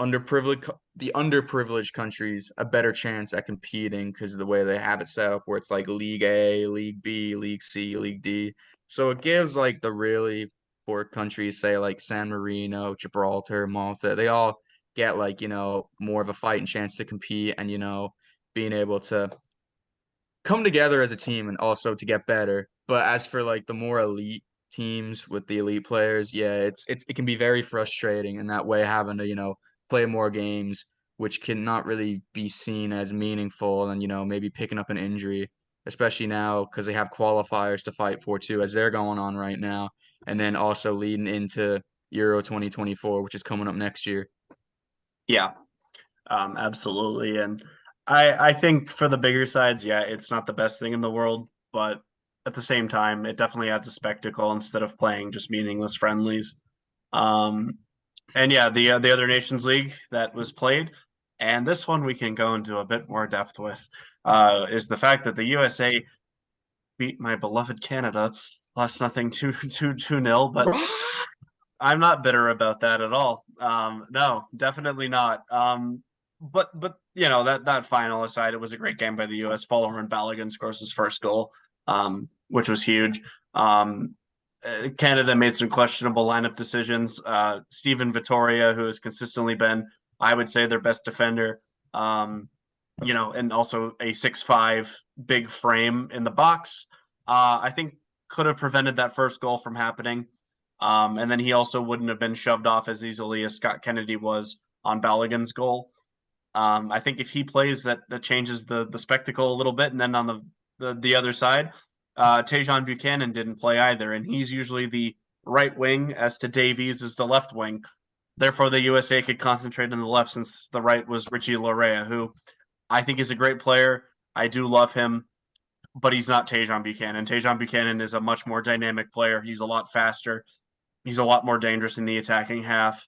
underprivileged countries a better chance at competing because of the way they have it set up where it's like League A, League B, League C, League D. So it gives like the really poor countries, say like San Marino, Gibraltar, Malta, they all get like, more of a fighting chance to compete and, being able to come together as a team and also to get better. But as for like the more elite teams with the elite players, yeah, it can be very frustrating in that way having to, play more games, which cannot really be seen as meaningful and, maybe picking up an injury, especially now because they have qualifiers to fight for too, as they're going on right now. And then also leading into Euro 2024, which is coming up next year. Yeah, absolutely. And I think for the bigger sides, yeah, it's not the best thing in the world, but at the same time, it definitely adds a spectacle instead of playing just meaningless friendlies. Um, and yeah, the other Nations League that was played, and this one we can go into a bit more depth with, is the fact that the USA beat my beloved Canada plus nothing 2-0, but I'm not bitter about that at all. No, definitely not. But that final aside, it was a great game by the U.S. Following Balogun scores his first goal, which was huge. Canada made some questionable lineup decisions. Steven Vittoria, who has consistently been, I would say, their best defender. And also a 6'5" big frame in the box. I think could have prevented that first goal from happening. And then he also wouldn't have been shoved off as easily as Scott Kennedy was on Balogun's goal. I think if he plays, that changes the spectacle a little bit. And then on the other side, Tejan Buchanan didn't play either, and he's usually the right wing, as to Davies is the left wing. Therefore, the USA could concentrate on the left since the right was Richie Lorea, who I think is a great player. I do love him, but he's not Tajon Buchanan. Tajon Buchanan is a much more dynamic player. He's a lot faster. He's a lot more dangerous in the attacking half.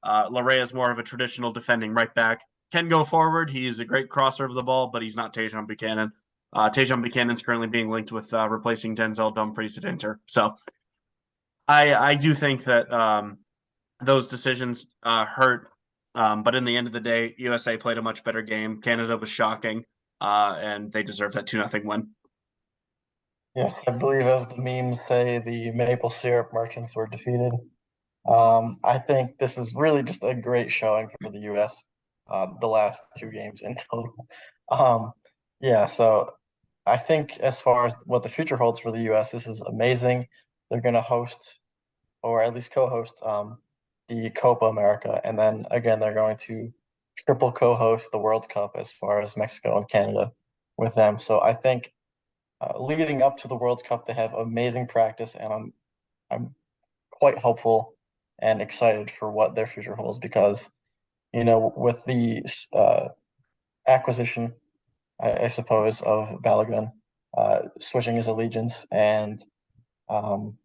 Larea is more of a traditional defending right back. Can go forward. He's a great crosser of the ball, but he's not Tajon Buchanan. Tajon Buchanan is currently being linked with replacing Denzel Dumfries at Inter. So I do think that those decisions hurt. But in the end of the day, USA played a much better game. Canada was shocking, and they deserved that 2-0 win. Yeah, I believe as the memes say, the maple syrup merchants were defeated. I think this is really just a great showing for the US, the last two games in total. Yeah, so I think as far as what the future holds for the US, this is amazing. They're going to host, or at least co-host, the Copa America, and then again they're going to triple co-host the World Cup as far as Mexico and Canada with them. So I think leading up to the World Cup, they have amazing practice, and I'm quite hopeful and excited for what their future holds because with the acquisition, I suppose, of Balogun switching his allegiance, and um,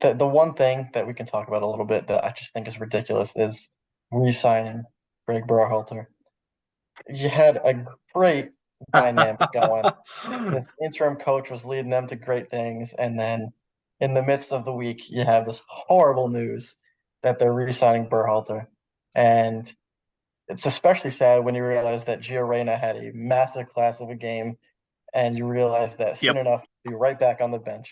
the one thing that we can talk about a little bit that I just think is ridiculous is re-signing Greg Berhalter. You had a great dynamic going. This interim coach was leading them to great things, and then in the midst of the week, you have this horrible news that they're re-signing Berhalter, and it's especially sad when you realize that Gio Reyna had a massive class of a game, and you realize that soon Yep. enough he'll be right back on the bench.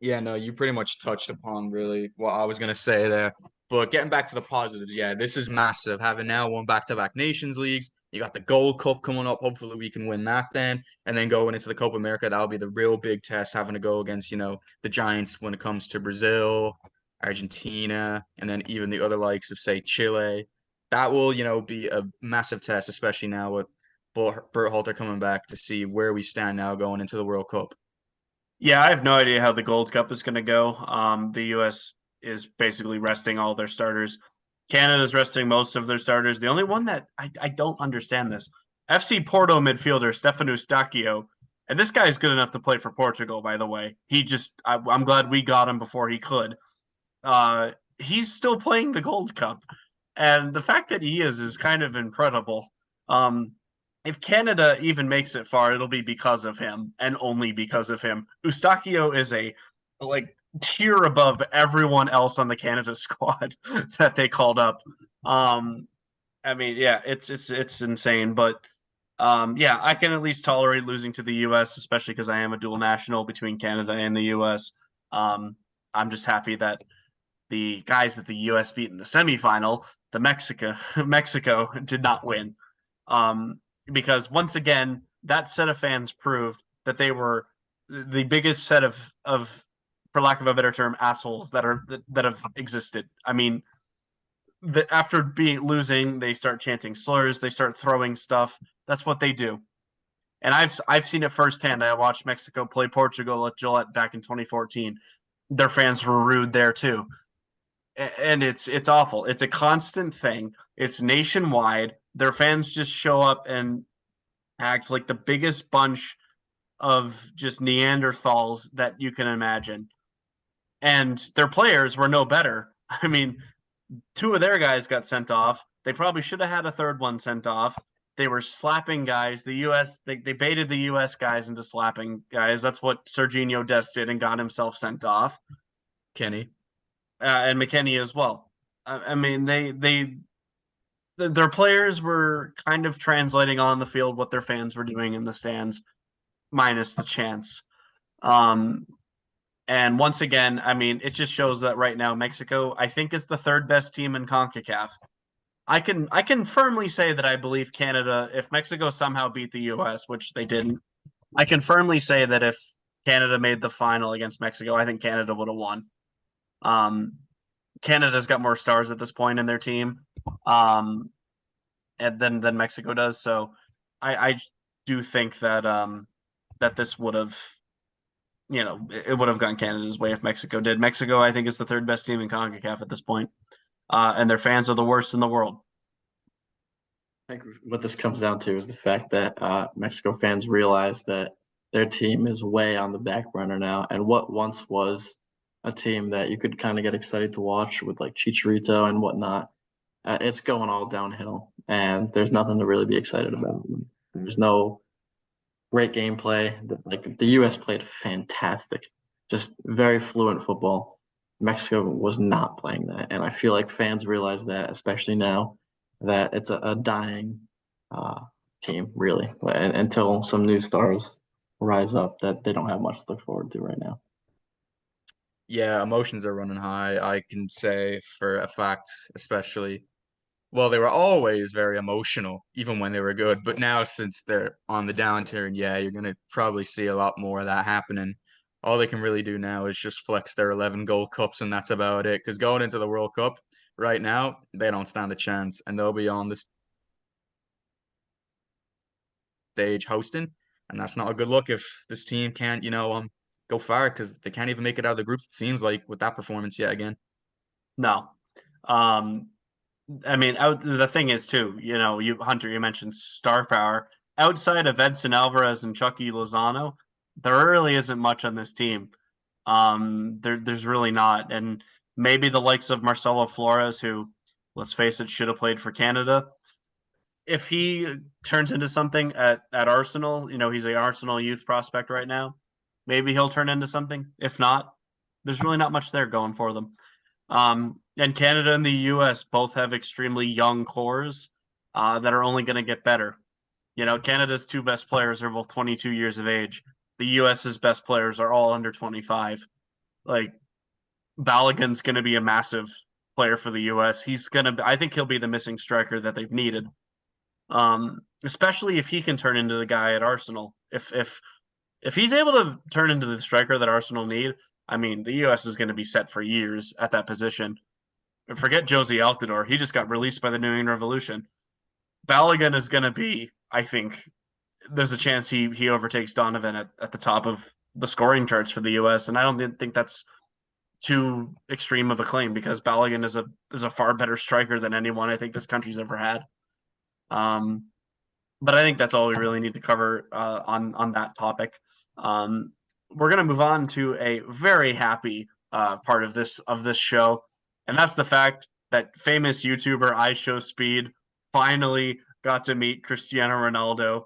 Yeah, no, you pretty much touched upon really what I was gonna say there. But getting back to the positives, yeah, this is massive. Having now won back-to-back Nations Leagues, you got the Gold Cup coming up. Hopefully, we can win that then, and then going into the Copa America, that'll be the real big test. Having to go against, the giants when it comes to Brazil, Argentina, and then even the other likes of say Chile. That will, be a massive test, especially now with Berhalter coming back to see where we stand now going into the World Cup. Yeah, I have no idea how the Gold Cup is going to go. The U.S. is basically resting all their starters. Canada's resting most of their starters. The only one that I don't understand this, FC Porto midfielder Stefano Stacchio, and this guy is good enough to play for Portugal, by the way. I'm glad we got him before he could. He's still playing the Gold Cup, and the fact that he is kind of incredible. If Canada even makes it far, it'll be because of him and only because of him. Eustachio is a tier above everyone else on the Canada squad that they called up. I mean, yeah, it's insane, but yeah, I can at least tolerate losing to the U.S., especially because I am a dual national between Canada and the U.S. I'm just happy that the guys that the U.S. beat in the semifinal, the Mexico did not win. Because once again, that set of fans proved that they were the biggest set of for lack of a better term, assholes that have existed. I mean, after losing, they start chanting slurs, they start throwing stuff. That's what they do. And I've seen it firsthand. I watched Mexico play Portugal at Gillette back in 2014. Their fans were rude there too. And it's awful. It's a constant thing. It's nationwide. Their fans just show up and act like the biggest bunch of just Neanderthals that you can imagine. And their players were no better. I mean, two of their guys got sent off. They probably should have had a third one sent off. They were slapping guys. The U.S. They baited the U.S. guys into slapping guys. That's what Serginho Dest did and got himself sent off. Kenny. And McKennie as well. I mean, their players were kind of translating on the field what their fans were doing in the stands, minus the chants. And once again, I mean, it just shows that right now Mexico, I think, is the third best team in CONCACAF. I can firmly say that I believe Canada, if Mexico somehow beat the U.S., which they didn't, I can firmly say that if Canada made the final against Mexico, I think Canada would have won. Canada's got more stars at this point in their team, and than Mexico does. So I do think that that this would have, it would have gone Canada's way if Mexico did. Mexico, I think, is the third best team in CONCACAF at this point, and their fans are the worst in the world. I think what this comes down to is the fact that Mexico fans realize that their team is way on the back burner now, and what once was a team that you could kind of get excited to watch with like Chicharito and whatnot, it's going all downhill, and there's nothing to really be excited about. There's no great gameplay. Like the U.S. played fantastic, just very fluent football. Mexico was not playing that, and I feel like fans realize that, especially now that it's a dying uh, team, really, and, until some new stars rise up, that they don't have much to look forward to right now. Yeah, emotions are running high. I can say for a fact, especially, well, they were always very emotional, even when they were good. But now, since they're on the downturn, yeah, you're gonna probably see a lot more of that happening. All they can really do now is just flex their 11 gold cups, and that's about it. Because going into the World Cup right now, they don't stand a chance, and they'll be on the stage hosting, and that's not a good look if this team can't, go far because they can't even make it out of the groups. It seems like with that performance yet again. No. Um, I mean, the thing is too, you Hunter, you mentioned star power. Outside of Edson Alvarez and Chucky Lozano, there really isn't much on this team. There's really not, and maybe the likes of Marcelo Flores, who, let's face it, should have played for Canada. If he turns into something at Arsenal, he's an Arsenal youth prospect right now. Maybe he'll turn into something. If not, there's really not much there going for them. And Canada and the U.S. both have extremely young cores that are only going to get better. Canada's two best players are both 22 years of age. The U.S.'s best players are all under 25. Like Balogun's going to be a massive player for the U.S. I think he'll be the missing striker that they've needed. Especially if he can turn into the guy at Arsenal. If he's able to turn into the striker that Arsenal need, I mean, the U.S. is going to be set for years at that position. Forget Josie Altidore. He just got released by the New England Revolution. Balogun is going to be, I think, there's a chance he overtakes Donovan at the top of the scoring charts for the U.S. And I don't think that's too extreme of a claim because Balogun is a far better striker than anyone I think this country's ever had. Um, but I think that's all we really need to cover on that topic. We're gonna move on to a very happy part of this show, and that's the fact that famous YouTuber I Show Speed finally got to meet Cristiano Ronaldo.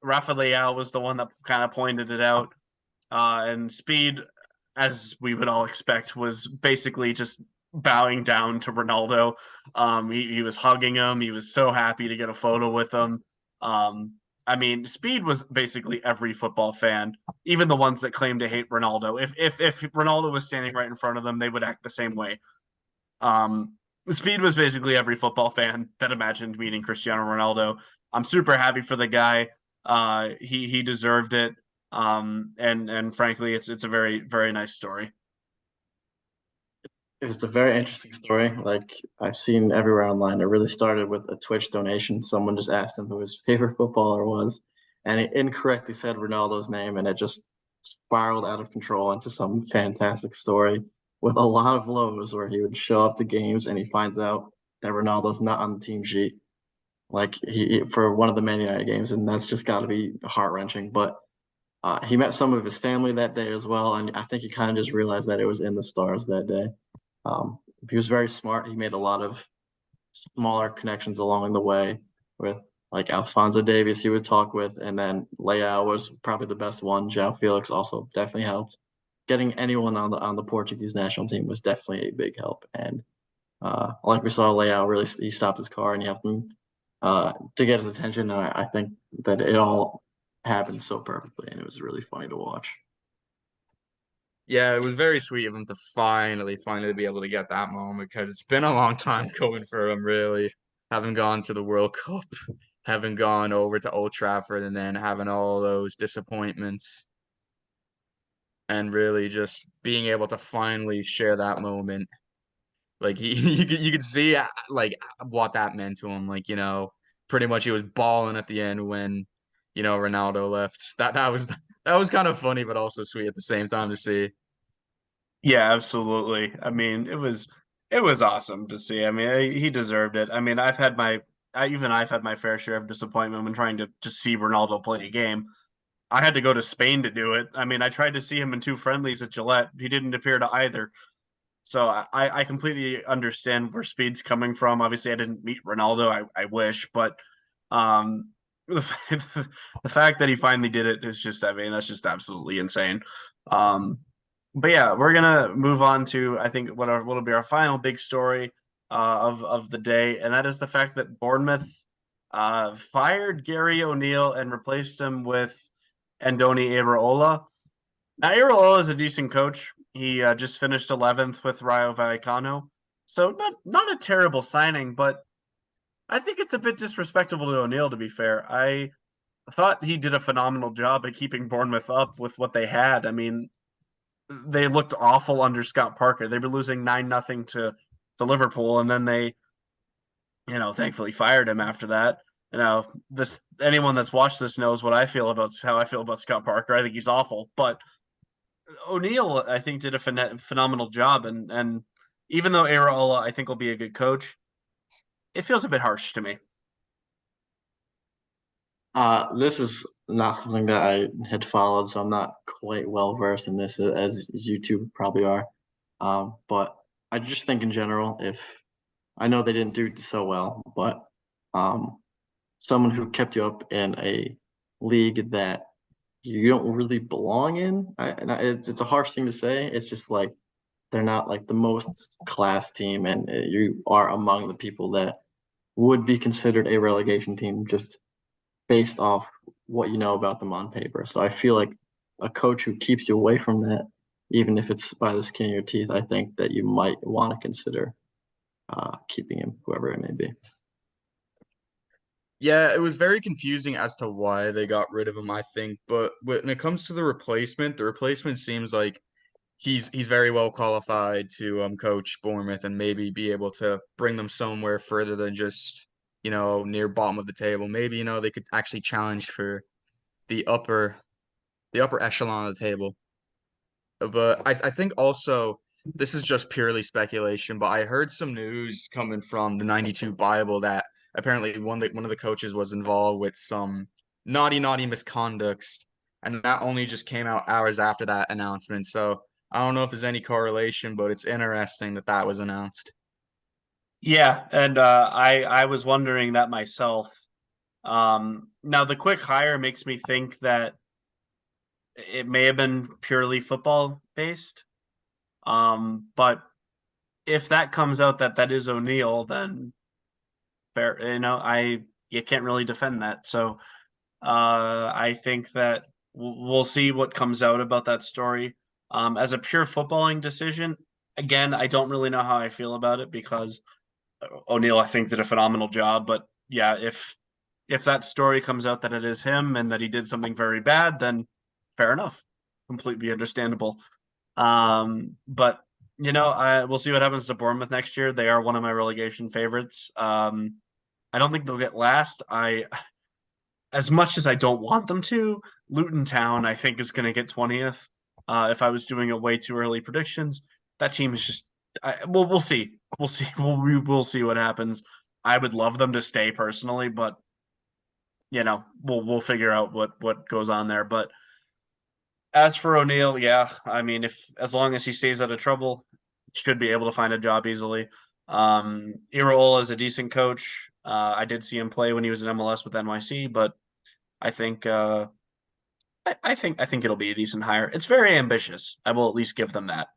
Rafael was the one that kind of pointed it out, and Speed, as we would all expect, was basically just bowing down to Ronaldo. He was hugging him. He was so happy to get a photo with him. Um, I mean, Speed was basically every football fan, even the ones that claim to hate Ronaldo. If Ronaldo was standing right in front of them, they would act the same way. Speed was basically every football fan that imagined meeting Cristiano Ronaldo. I'm super happy for the guy. He deserved it. And frankly, it's a very very nice story. It was a very interesting story. Like I've seen everywhere online. It really started with a Twitch donation. Someone just asked him who his favorite footballer was, and he incorrectly said Ronaldo's name, and it just spiraled out of control into some fantastic story with a lot of lows where he would show up to games and he finds out that Ronaldo's not on the team sheet. Like he for one of the Man United games, and that's just got to be heart wrenching. But he met some of his family that day as well, and I think he kind of just realized that it was in the stars that day. He was very smart. He made a lot of smaller connections along the way with like Alfonso Davies he would talk with, and then Leao was probably the best one. João Felix also definitely helped. Getting anyone on the Portuguese national team was definitely a big help. And like we saw, Leao really he stopped his car and he helped him to get his attention. And I think that it all happened so perfectly, and it was really funny to watch. Yeah, it was very sweet of him to finally be able to get that moment because it's been a long time coming for him, really. Having gone to the World Cup, having gone over to Old Trafford, and then having all those disappointments, and really just being able to finally share that moment. Like you could see like what that meant to him. Like pretty much he was balling at the end when Ronaldo left. That was kind of funny, but also sweet at the same time to see. Yeah, absolutely. I mean, it was awesome to see. I mean, he deserved it. I mean, I've had even I've had my fair share of disappointment when trying to just see Ronaldo play a game. I had to go to Spain to do it. I mean, I tried to see him in 2 friendlies at Gillette. He didn't appear to either. So I completely understand where Speed's coming from. Obviously, I didn't meet Ronaldo. I wish, but um, the, the fact that he finally did it is just, I mean, that's just absolutely insane. Um, but yeah, we're gonna move on to, I think, what will be our final big story of the day, and that is the fact that Bournemouth fired Gary O'Neill and replaced him with Andoni Iraola. Now, Iraola is a decent coach. He just finished 11th with Rayo Vallecano, so not a terrible signing, but I think it's a bit disrespectful to O'Neill. To be fair, I thought he did a phenomenal job at keeping Bournemouth up with what they had. I mean, they looked awful under Scott Parker. They were losing 9-0 to Liverpool, and then they, thankfully fired him after that. This anyone that's watched this knows what I feel about how I feel about Scott Parker. I think he's awful, but O'Neill, I think, did a phenomenal job, and even though Iraola, I think, will be a good coach, it feels a bit harsh to me. This is not something that I had followed, so I'm not quite well versed in this as you two probably are. But I just think in general, if I know they didn't do so well, but um, someone who kept you up in a league that you don't really belong in, it's a harsh thing to say. It's just like they're not like the most class team, and you are among the people that would be considered a relegation team just based off what you know about them on paper. So I feel like a coach who keeps you away from that, even if it's by the skin of your teeth, I think that you might want to consider keeping him, whoever it may be. Yeah, it was very confusing as to why they got rid of him, I think. But when it comes to the replacement seems like he's very well qualified to coach Bournemouth and maybe be able to bring them somewhere further than just, near bottom of the table. Maybe, they could actually challenge for the upper the upper echelon of the table. But I think also this is just purely speculation, but I heard some news coming from the 92 Bible that apparently one of the coaches was involved with some naughty misconducts, and that only just came out hours after that announcement. So I don't know if there's any correlation, but it's interesting that that was announced. Yeah, and I was wondering that myself. Now the quick hire makes me think that it may have been purely football based. But if that comes out that that is O'Neill, then fair, you can't really defend that. So I think that we'll see what comes out about that story. As a pure footballing decision, again, I don't really know how I feel about it because O'Neill, I think, did a phenomenal job. But yeah, if that story comes out that it is him and that he did something very bad, then fair enough, completely understandable. But we'll see what happens to Bournemouth next year. They are one of my relegation favorites. I don't think they'll get last. As much as I don't want them to, Luton Town, I think, is going to get 20th. If I was doing a way too early predictions, that team is just. We'll see. We'll see. We'll see what happens. I would love them to stay personally, but we'll figure out what goes on there. But as for O'Neill, yeah, I mean, if as long as he stays out of trouble, should be able to find a job easily. Iraola is a decent coach. I did see him play when he was in MLS with NYC, but I think I think it'll be a decent hire. It's very ambitious. I will at least give them that.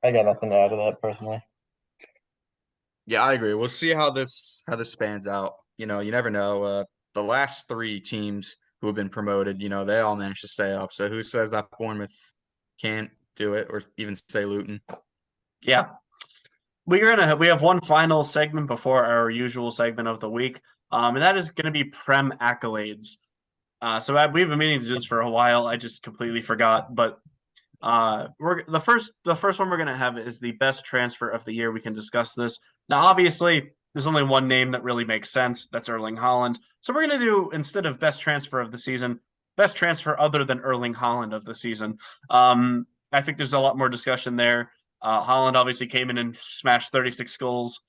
I got nothing to add to that personally. Yeah, I agree. We'll see how this spans out. You never know. The last three teams who have been promoted, they all managed to stay up. So who says that Bournemouth can't do it, or even say Luton? Yeah, we have one final segment before our usual segment of the week, and that is going to be Prem accolades. We've been meaning to do this for a while. I just completely forgot, but we're the first one we're gonna have is the best transfer of the year. We can discuss this. Now, obviously, there's only one name that really makes sense. That's Erling Haaland. So we're gonna do, instead of best transfer of the season, best transfer other than Erling Haaland of the season. I think there's a lot more discussion there. Holland obviously came in and smashed 36 goals,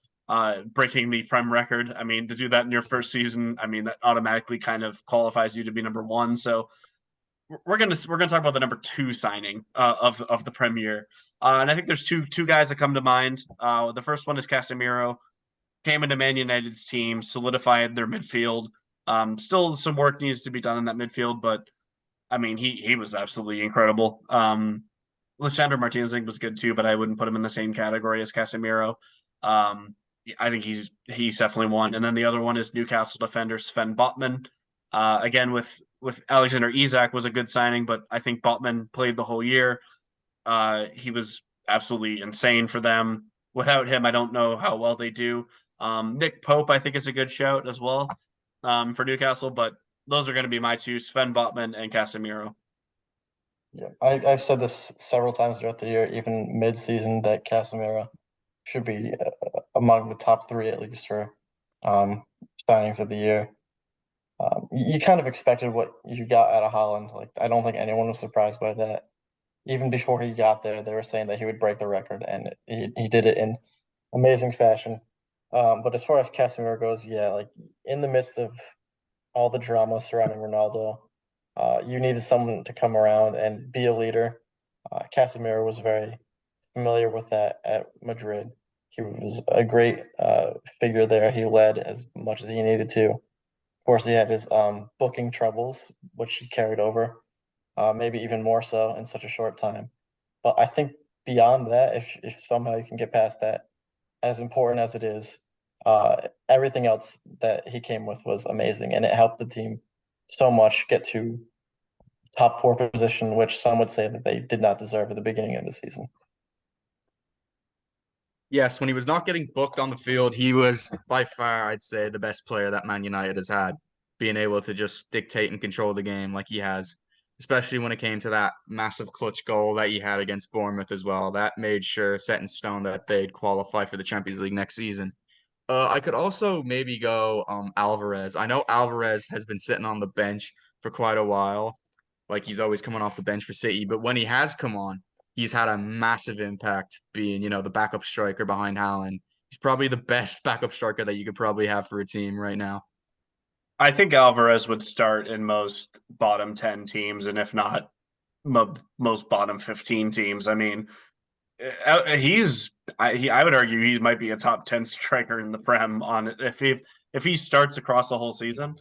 breaking the Prem record. I mean, to do that in your first season, I mean, that automatically kind of qualifies you to be number one. So we're gonna talk about the number two signing of the Premier, and I think there's two guys that come to mind. The first one is Casemiro, came into Man United's team, solidified their midfield. Still some work needs to be done in that midfield, but I mean he was absolutely incredible. Lisandro Martinez I think was good too, but I wouldn't put him in the same category as Casemiro. I think he's definitely one. And then the other one is Newcastle defender Sven Botman. Again with Alexander Isak was a good signing, but I think Botman played the whole year. He was absolutely insane for them. Without him, I don't know how well they do. Nick Pope, I think, is a good shout as well for Newcastle, but those are going to be my two: Sven Botman and Casemiro. Yeah, I've said this several times throughout the year, even mid-season, that Casemiro should be among the top three at least for signings of the year. You kind of expected what you got out of Holland. Like, I don't think anyone was surprised by that. Even before he got there, they were saying that he would break the record, and he did it in amazing fashion. But as far as Casemiro goes, yeah, like in the midst of all the drama surrounding Ronaldo, you needed someone to come around and be a leader. Casemiro was very familiar with that at Madrid. He was a great figure there. He led as much as he needed to. Of course, he had his booking troubles, which he carried over, maybe even more so in such a short time. But I think beyond that, if somehow you can get past that, as important as it is, everything else that he came with was amazing, and it helped the team so much get to top four position, which some would say that they did not deserve at the beginning of the season. Yes, when he was not getting booked on the field, he was by far, I'd say, the best player that Man United has had, being able to just dictate and control the game like he has, especially when it came to that massive clutch goal that he had against Bournemouth as well. That made sure, set in stone, that they'd qualify for the Champions League next season. I could also maybe go Alvarez. I know Alvarez has been sitting on the bench for quite a while, like he's always coming off the bench for City, but when he has come on, he's had a massive impact being, the backup striker behind Haaland. He's probably the best backup striker that you could probably have for a team right now. I think Alvarez would start in most bottom 10 teams, and if not, most bottom 15 teams. I mean, I would argue he might be a top 10 striker in the Prem on if he starts across the whole season.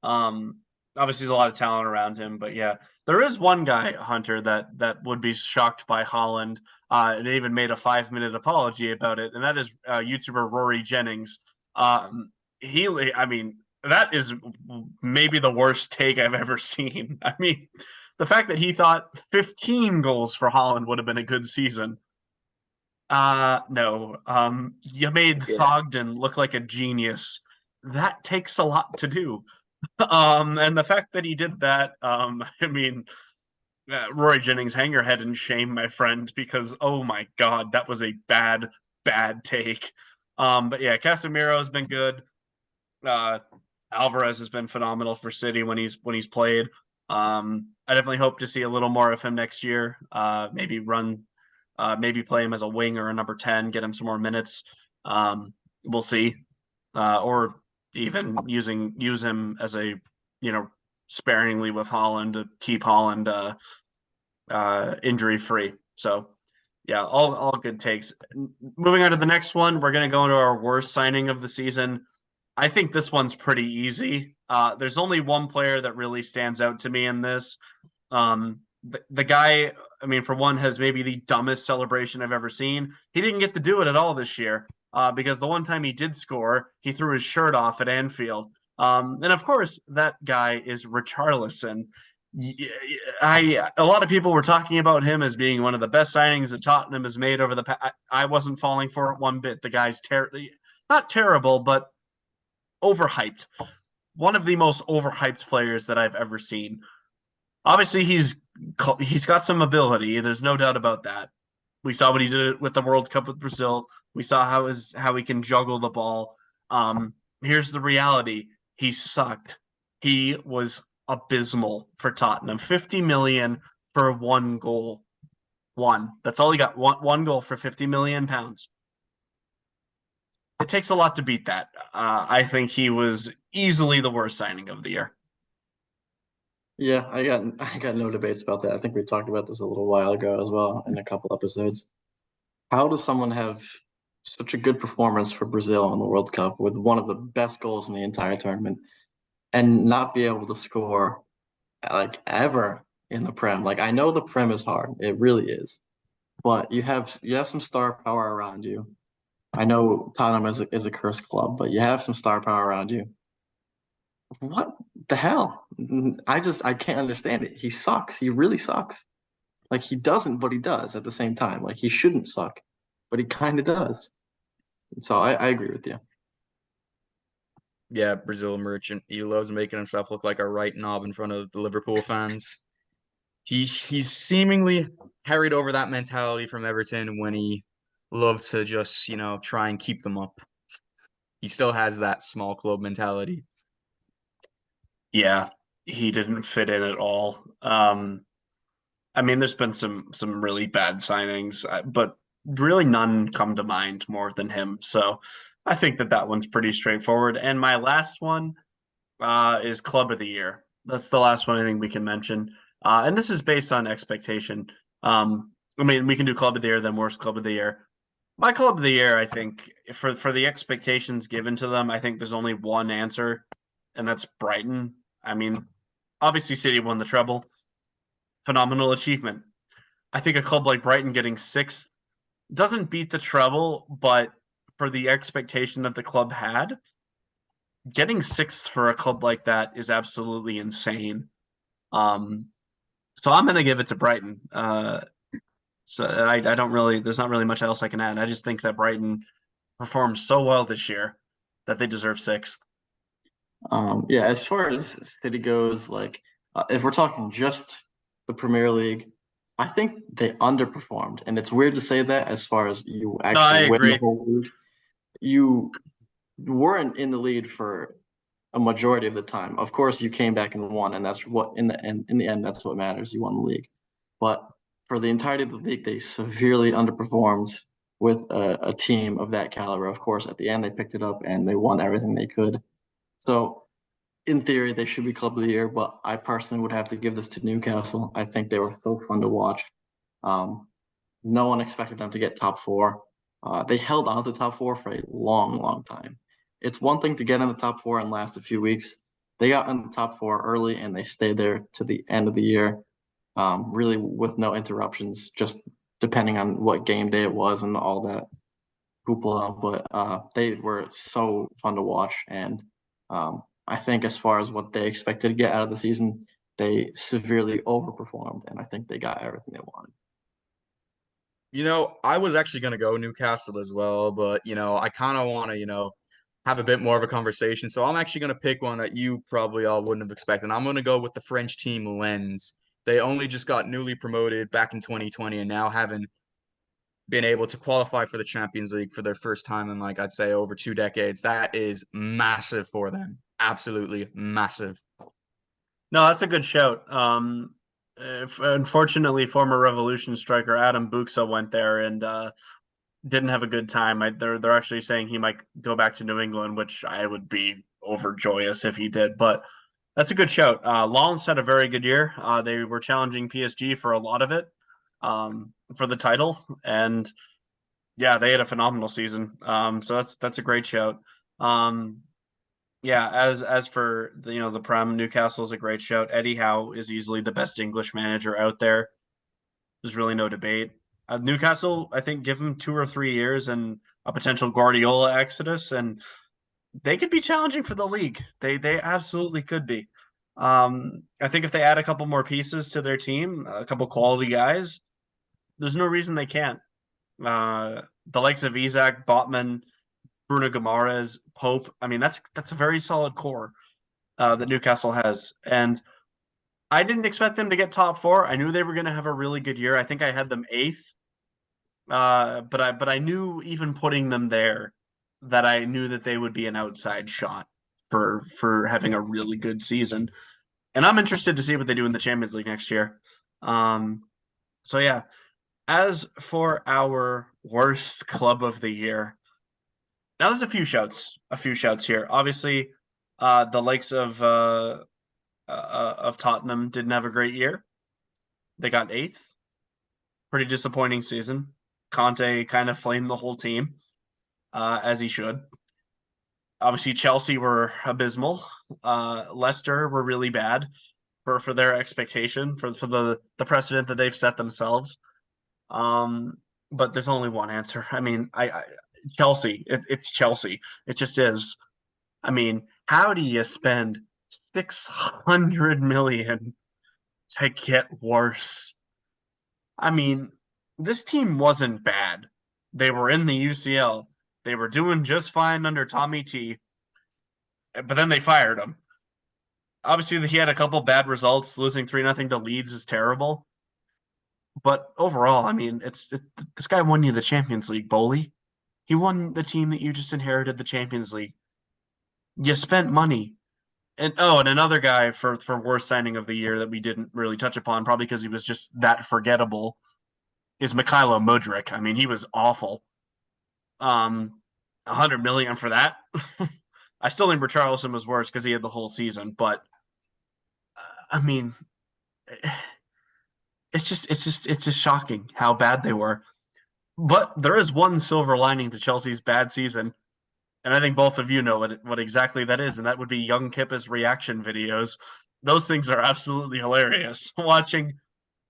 Obviously, there's a lot of talent around him, but yeah, there is one guy, Hunter, that would be shocked by Holland, and even made a 5-minute apology about it, and that is YouTuber Rory Jennings. I mean, that is maybe the worst take I've ever seen. I mean, the fact that he thought 15 goals for Holland would have been a good season. No. You made Yeah. Thogden look like a genius. That takes a lot to do. And the fact that he did that, I mean, Roy Jennings, hang your head in shame, my friend, because oh my God, that was a bad, bad take. But yeah, Casemiro has been good. Alvarez has been phenomenal for City when he's played. I definitely hope to see a little more of him next year. Maybe play him as a wing or a number 10, get him some more minutes. We'll see. Or even use him as a, sparingly with Holland to keep Holland injury free. So yeah, all good takes. Moving on to the next one, we're gonna go into our worst signing of the season. I think this one's pretty easy. There's only one player that really stands out to me in this. The guy, I mean, for one, has maybe the dumbest celebration I've ever seen. He didn't get to do it at all this year because the one time he did score, he threw his shirt off at Anfield. And of course, that guy is Richarlison. A lot of people were talking about him as being one of the best signings that Tottenham has made over the past. I wasn't falling for it one bit. The guy's not terrible, but overhyped. One of the most overhyped players that I've ever seen. Obviously, he's got some ability. There's no doubt about that. We saw what he did with the World Cup with Brazil. We saw how he can juggle the ball. Here's the reality: he sucked. He was abysmal for Tottenham. 50 million for one goal. One. That's all he got. One goal for £50 million. It takes a lot to beat that. I think he was easily the worst signing of the year. Yeah, I got no debates about that. I think we talked about this a little while ago as well in a couple episodes. How does someone have such a good performance for Brazil in the World Cup with one of the best goals in the entire tournament and not be able to score like ever in the Prem? Like I know the Prem is hard, it really is, but you have some star power around you. I know Tottenham is a cursed club, but you have some star power around you. What the hell? I can't understand it. He sucks. He really sucks. Like he doesn't, but he does at the same time. Like he shouldn't suck, but he kind of does. So I agree with you. Yeah, Brazil merchant. He loves making himself look like a right knob in front of the Liverpool fans. He's seemingly carried over that mentality from Everton when he loved to just, try and keep them up. He still has that small club mentality. Yeah, he didn't fit in at all. I mean, there's been some really bad signings, but really none come to mind more than him. So I think that one's pretty straightforward. And my last one is Club of the Year. That's the last one I think we can mention. And this is based on expectation. I mean, we can do Club of the Year, then worst Club of the Year. My Club of the Year, I think, for the expectations given to them, I think there's only one answer, and that's Brighton. I mean, obviously City won the treble. Phenomenal achievement. I think a club like Brighton getting sixth doesn't beat the treble, but for the expectation that the club had, getting sixth for a club like that is absolutely insane. Um, so I'm going to give it to Brighton. So I don't really, there's not really much else I can add. I just think that Brighton performed so well this year that they deserve sixth. Yeah, as far as City goes, like if we're talking just the Premier League, I think they underperformed, and it's weird to say that as far as you No, I actually win the agree. whole league. You weren't in the lead for a majority of the time. Of course, you came back and won, and that's what in the end that's what matters. You won the league, but for the entirety of the league, they severely underperformed with a team of that caliber. Of course, at the end they picked it up and they won everything they could. So in theory, they should be club of the year, but I personally would have to give this to Newcastle. I think they were so fun to watch. Um, no one expected them to get top four. They held on to top four for a long, long time. It's one thing to get in the top four and last a few weeks. They got in the top four early and they stayed there to the end of the year, really with no interruptions, just depending on what game day it was and all that hoopla. But they were so fun to watch. And I think as far as what they expected to get out of the season, they severely overperformed. And I think they got everything they wanted. I was actually going to go Newcastle as well, but, I kind of want to, have a bit more of a conversation. So I'm actually going to pick one that you probably all wouldn't have expected. I'm going to go with the French team Lens. They only just got newly promoted back in 2020 and now haven't been able to qualify for the Champions League for their first time in, like, I'd say over 2 decades. That is massive for them. Absolutely massive. No, that's a good shout. Unfortunately, former Revolution striker Adam Buksa went there and didn't have a good time. They're actually saying he might go back to New England, which I would be overjoyous if he did. But that's a good shout. Lens had a very good year. They were challenging PSG for a lot of it, for the title, and yeah, they had a phenomenal season. So that's a great shout. Um, yeah, as for the Prem, Newcastle's a great shout. Eddie Howe is easily the best English manager out there. There's really no debate. Newcastle, I think, give them 2 or 3 years and a potential Guardiola exodus, and they could be challenging for the league. They absolutely could be. I think if they add a couple more pieces to their team, a couple quality guys, there's no reason they can't. The likes of Isaac, Botman, Bruno Guimaraes, Pope. I mean, that's a very solid core that Newcastle has, and I didn't expect them to get top four. I knew they were going to have a really good year. I think I had them eighth, but I knew even putting them there that I knew that they would be an outside shot for having a really good season. And I'm interested to see what they do in the Champions League next year. So yeah, As for our worst club of the year, now there's a few shouts here. Obviously, the likes of Tottenham didn't have a great year. They got eighth. Pretty disappointing season. Conte kind of flamed the whole team, as he should. Obviously, Chelsea were abysmal. Leicester were really bad for their expectation for the precedent that they've set themselves. But there's only one answer. I mean, I Chelsea. It's Chelsea. It just is. I mean, how do you spend 600 million to get worse? I mean, this team wasn't bad. They were in the UCL. They were doing just fine under Tommy T, but then they fired him. Obviously, he had a couple bad results. Losing 3-0 to Leeds is terrible. But overall, I mean, this guy won you the Champions League, Bowley. He won the team that you just inherited the Champions League. You spent money. And another guy for worst signing of the year that we didn't really touch upon, probably because he was just that forgettable, is Mikhailo Mudryk. I mean, he was awful. 100 million for that. I still think Richarlison was worse because he had the whole season, but I mean, it's just shocking how bad they were. But there is one silver lining to Chelsea's bad season, and I think both of you know what exactly that is, and that would be young Kippa's reaction videos. Those things are absolutely hilarious. Watching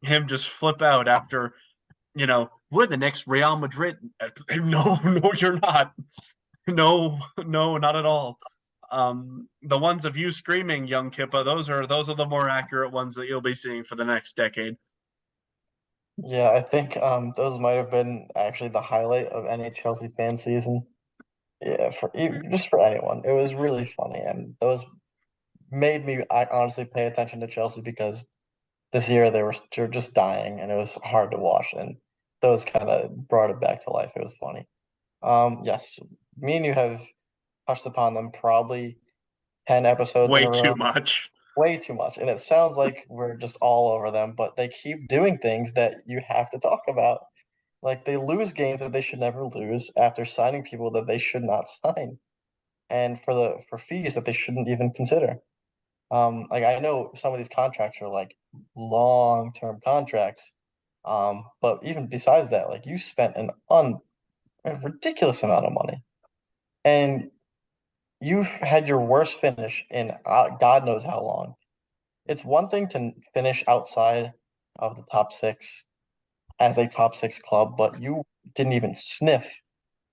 him just flip out after, we're the next Real Madrid. No, no, you're not. No, no, not at all. The ones of you screaming young Kippa, those are the more accurate ones that you'll be seeing for the next decade. Yeah, I think those might have been actually the highlight of any Chelsea fan season. Yeah, just for anyone, it was really funny, and those made me I honestly pay attention to Chelsea because this year they were just dying, and it was hard to watch, and those kind of brought it back to life. It was funny. Yes, me and you have touched upon them probably 10 episodes in Way a row. too much. Way too much. And it sounds like we're just all over them, but they keep doing things that you have to talk about. Like they lose games that they should never lose after signing people that they should not sign, and for fees that they shouldn't even consider. Like I know some of these contracts are like long-term contracts. But even besides that, like you spent a ridiculous amount of money. And you've had your worst finish in God knows how long. It's one thing to finish outside of the top six as a top six club, but you didn't even sniff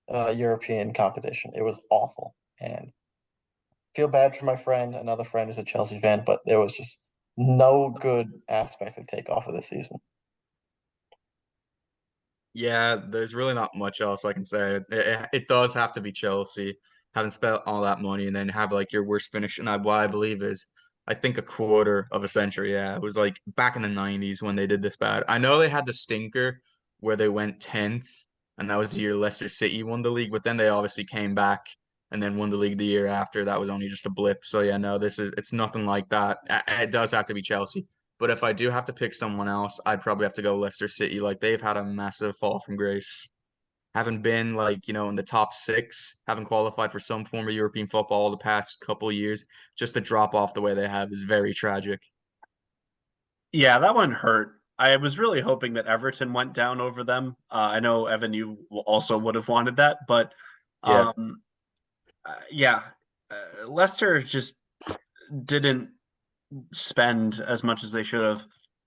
European competition. It was awful. And feel bad for my friend, another friend who's a Chelsea fan, but there was just no good aspect to take off of this season. Yeah, there's really not much else I can say. It does have to be Chelsea, having spent all that money and then have like your worst finish. And what I believe is, I think a quarter of a century. Yeah, it was like back in the 90s when they did this bad. I know they had the stinker where they went 10th, and that was the year Leicester City won the league, but then they obviously came back and then won the league the year after. That was only just a blip. So yeah, no, it's nothing like that. It does have to be Chelsea. But if I do have to pick someone else, I'd probably have to go Leicester City. Like they've had a massive fall from grace. Haven't been like, in the top six, haven't qualified for some form of European football the past couple of years. Just to drop off the way they have is very tragic. Yeah, that one hurt. I was really hoping that Everton went down over them. I know Evan, you also would have wanted that, but Yeah. um, yeah, Leicester just didn't spend as much as they should have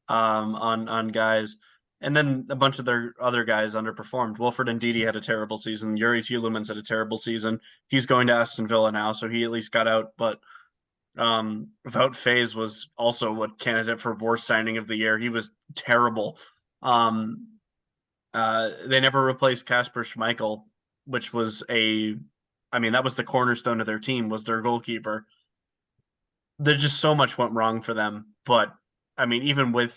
on guys, and then a bunch of their other guys underperformed. Wilfred Ndidi had a terrible season. Yuri Tielemans had a terrible season. He's going to Aston Villa now, so he at least got out. But Wout Faes was also a candidate for worst signing of the year. He was terrible. Um, they never replaced Kasper Schmeichel, which was I mean, that was the cornerstone of their team, was their goalkeeper. There's just so much went wrong for them. But I mean, even with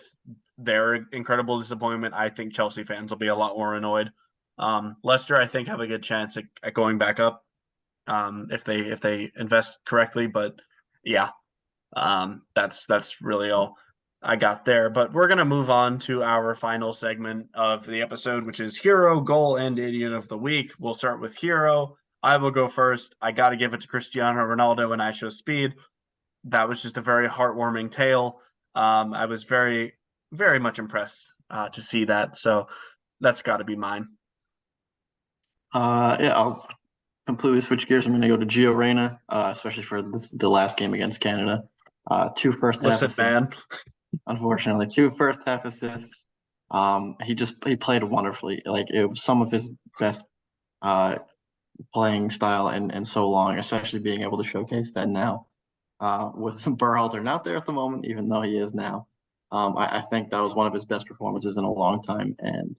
their incredible disappointment, I think Chelsea fans will be a lot more annoyed. Leicester, I think, have a good chance at going back up if they invest correctly. But yeah, that's really all. I got there. But we're going to move on to our final segment of the episode, which is Hero, Goal, and Idiot of the Week. We'll start with Hero. I will go first. I got to give it to Cristiano Ronaldo and I Show Speed. That was just a very heartwarming tale. I was very, very much impressed to see that. So that's got to be mine. Yeah, I'll completely switch gears. I'm going to go to Gio Reyna, especially for the last game against Canada. Two first half Listen, assists, man. unfortunately. Two first half assists. He played wonderfully. Like it was some of his best playing style in so long, especially being able to showcase that now. With Berhalter not there at the moment, even though he is now. I think that was one of his best performances in a long time, and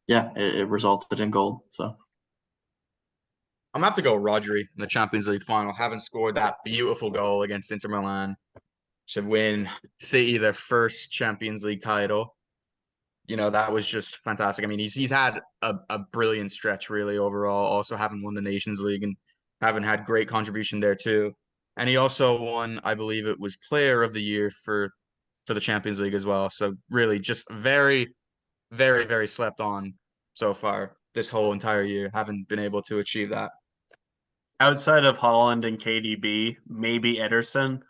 yeah, it resulted in gold. So I'm gonna have to go Rodri in the Champions League final, having scored that beautiful goal against Inter Milan to win City their first Champions League title. That was just fantastic. I mean, he's had a brilliant stretch really overall, also having won the Nations League and having had great contribution there too. And he also won, I believe it was Player of the Year for the Champions League as well. So really just very, very, very slept on so far this whole entire year, haven't been able to achieve that. Outside of Holland and KDB, maybe Ederson,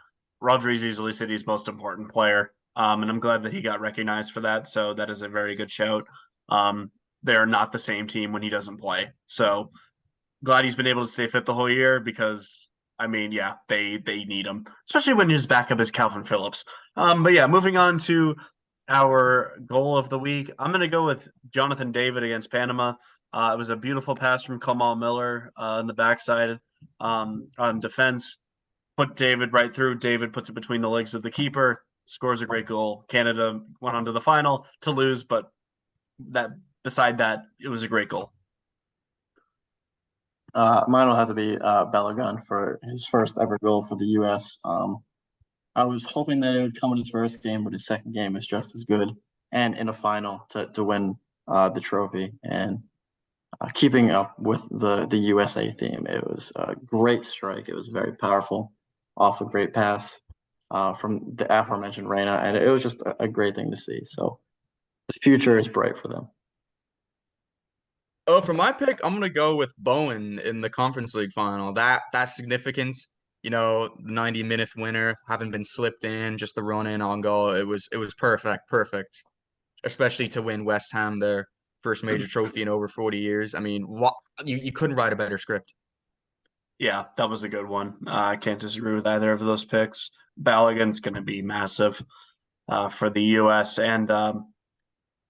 Rodri's easily City's most important player. And I'm glad that he got recognized for that. So that is a very good shout. They're not the same team when he doesn't play. So glad he's been able to stay fit the whole year because I mean, yeah, they need him, especially when his backup is Calvin Phillips. But yeah, moving on to our goal of the week, I'm going to go with Jonathan David against Panama. It was a beautiful pass from Kamal Miller in the backside on defense. Put David right through. David puts it between the legs of the keeper, scores a great goal. Canada went on to the final to lose, but that beside that, it was a great goal. mine will have to be Bellingham for his first ever goal for the U.S. I was hoping that it would come in his first game, but his second game is just as good, and in a final to win the trophy. And keeping up with the USA theme, it was a great strike. It was very powerful, off a great pass from the aforementioned Reyna, and it was just a great thing to see. So the future is bright for them. Oh, for my pick, I'm gonna go with Bowen in the Conference League final. That significance, 90-minute winner, having been slipped in, just the run in on goal. It was perfect, perfect. Especially to win West Ham their first major trophy in over 40 years. I mean, what you couldn't write a better script. Yeah, that was a good one. I can't disagree with either of those picks. Balogun's going to be massive for the U.S. And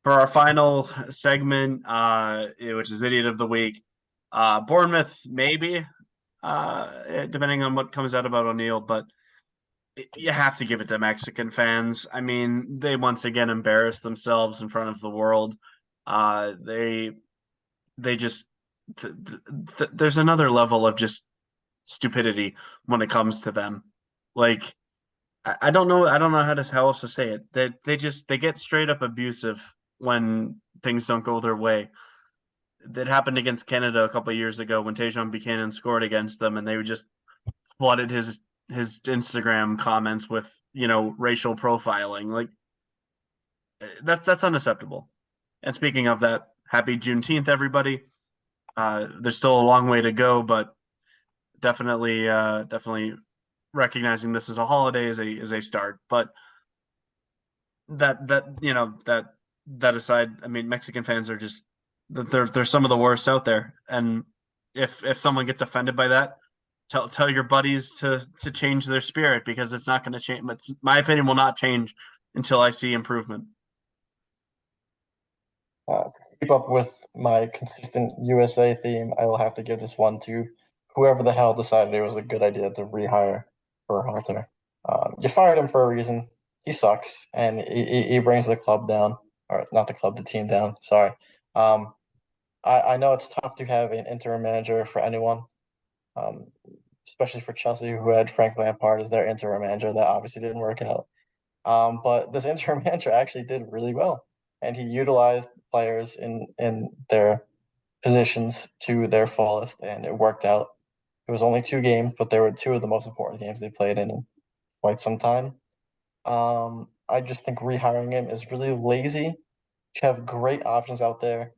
for our final segment, which is Idiot of the Week, Bournemouth, maybe, depending on what comes out about O'Neill, but you have to give it to Mexican fans. I mean, they once again embarrassed themselves in front of the world. They just there's another level of just stupidity when it comes to them. Like I don't know how else to say it. They get straight up abusive when things don't go their way. That happened against Canada a couple of years ago when Tejon Buchanan scored against them, and they just flooded his Instagram comments with racial profiling. Like that's unacceptable. And speaking of that, happy Juneteenth, everybody. There's still a long way to go, but definitely recognizing this as a holiday is a start. But that aside, I mean, Mexican fans are just they're some of the worst out there. And if someone gets offended by that, tell your buddies to change their spirit because it's not going to change. My opinion will not change until I see improvement. To keep up with my consistent USA theme, I will have to give this one to whoever the hell decided it was a good idea to rehire Berhalter. You fired him for a reason. He sucks, and he brings the club down, or not the club, the team down. Sorry. Um, I know it's tough to have an interim manager for anyone, um, especially for Chelsea, who had Frank Lampard as their interim manager. That obviously didn't work out. But this interim manager actually did really well, and he utilized players in their positions to their fullest, and it worked out. It was only 2 games, but they were two of the most important games they played in quite some time. I just think rehiring him is really lazy. You have great options out there.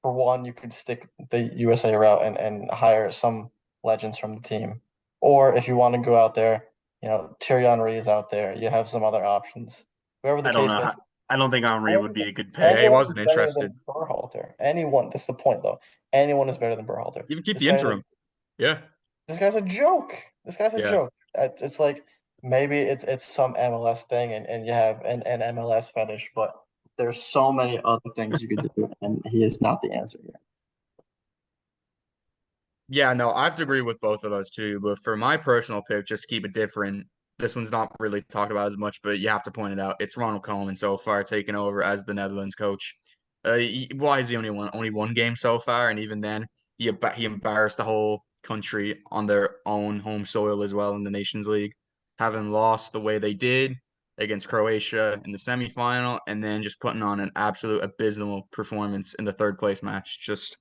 For one, you could stick the USA route and hire some legends from the team. Or if you want to go out there, Thierry Henry is out there. You have some other options. Whoever the I don't case know. may be. I don't think Henri would be Anyone, a good pick. Yeah, he anyone is wasn't better interested. than Berhalter. Anyone. That's the point, though. Anyone is better than Berhalter. Even keep This the guy's interim. Yeah. this guy's a joke. This guy's a Yeah. joke. It's like maybe it's some MLS thing and you have an MLS fetish, but there's so many other things you could do, and he is not the answer here. Yeah, no, I have to agree with both of those too. But for my personal pick, just to keep it different, this one's not really talked about as much, but you have to point it out. It's Ronald Koeman so far taking over as the Netherlands coach. Why is he only one game so far? And even then, he embarrassed the whole country on their own home soil as well in the Nations League, having lost the way they did against Croatia in the semifinal, and then just putting on an absolute abysmal performance in the third place match. Just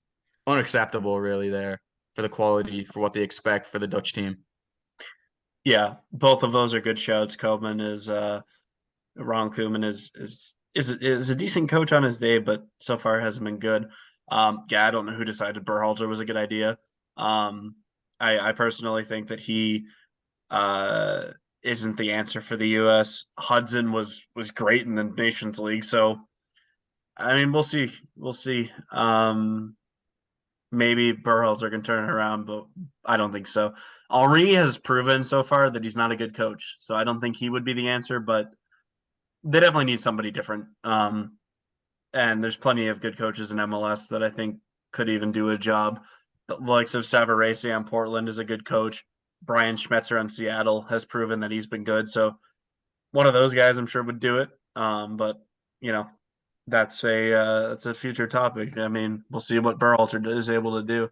unacceptable, really, there for the quality, for what they expect for the Dutch team. Yeah, both of those are good shouts. Ron Koeman is a decent coach on his day, but so far hasn't been good. Yeah, I don't know who decided Berhalter was a good idea. I personally think that he uh, isn't the answer for the U.S. Hudson was great in the Nations League, so I mean we'll see. We'll see. Maybe Berhalter can turn it around, but I don't think so. Henri has proven so far that he's not a good coach, so I don't think he would be the answer. But they definitely need somebody different. And there's plenty of good coaches in MLS that I think could even do a job. The likes of Savarese on Portland is a good coach. Brian Schmetzer on Seattle has proven that he's been good. So one of those guys, I'm sure, would do it. But you know, that's a future topic. I mean, we'll see what Berhalter is able to do.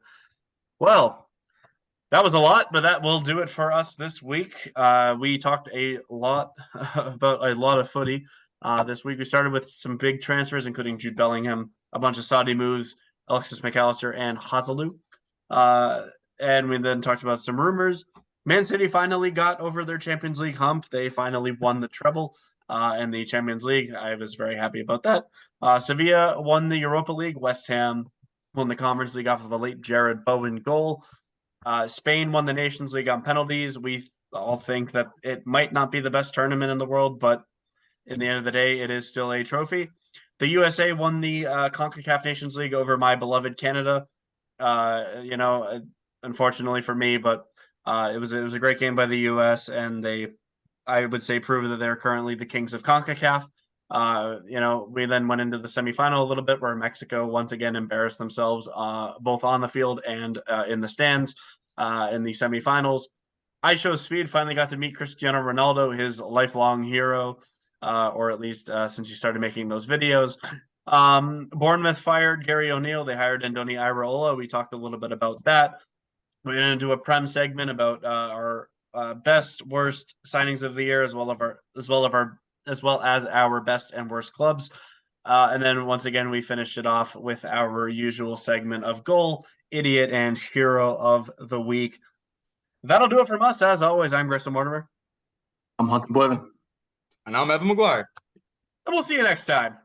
Well, that was a lot, but that will do it for us this week. We talked a lot about a lot of footy this week. We started with some big transfers, including Jude Bellingham, a bunch of Saudi moves, Alexis McAllister, and Hazalu. And we then talked about some rumors. Man City finally got over their Champions League hump. They finally won the treble in the Champions League. I was very happy about that. Sevilla won the Europa League. West Ham won the Conference League off of a late Jared Bowen goal. Spain won the Nations League on penalties. We all think that it might not be the best tournament in the world, but in the end of the day, it is still a trophy. The USA won the CONCACAF Nations League over my beloved Canada. Unfortunately for me, but it was a great game by the US, and I would say, prove that they're currently the kings of CONCACAF. We then went into the semifinal a little bit where Mexico once again embarrassed themselves, both on the field and in the stands in the semifinals. I Show Speed finally got to meet Cristiano Ronaldo, his lifelong hero, or at least since he started making those videos. Bournemouth fired Gary O'Neill. They hired Andoni Iraola. We talked a little bit about that. We're going to do a Prem segment about our best, worst signings of the year, as well as our best and worst clubs. And then once again, we finished it off with our usual segment of goal, idiot, and hero of the week. That'll do it from us. As always, I'm Graysen Mortimer. I'm Hunter Boyman. And I'm Evan McGuire. And we'll see you next time.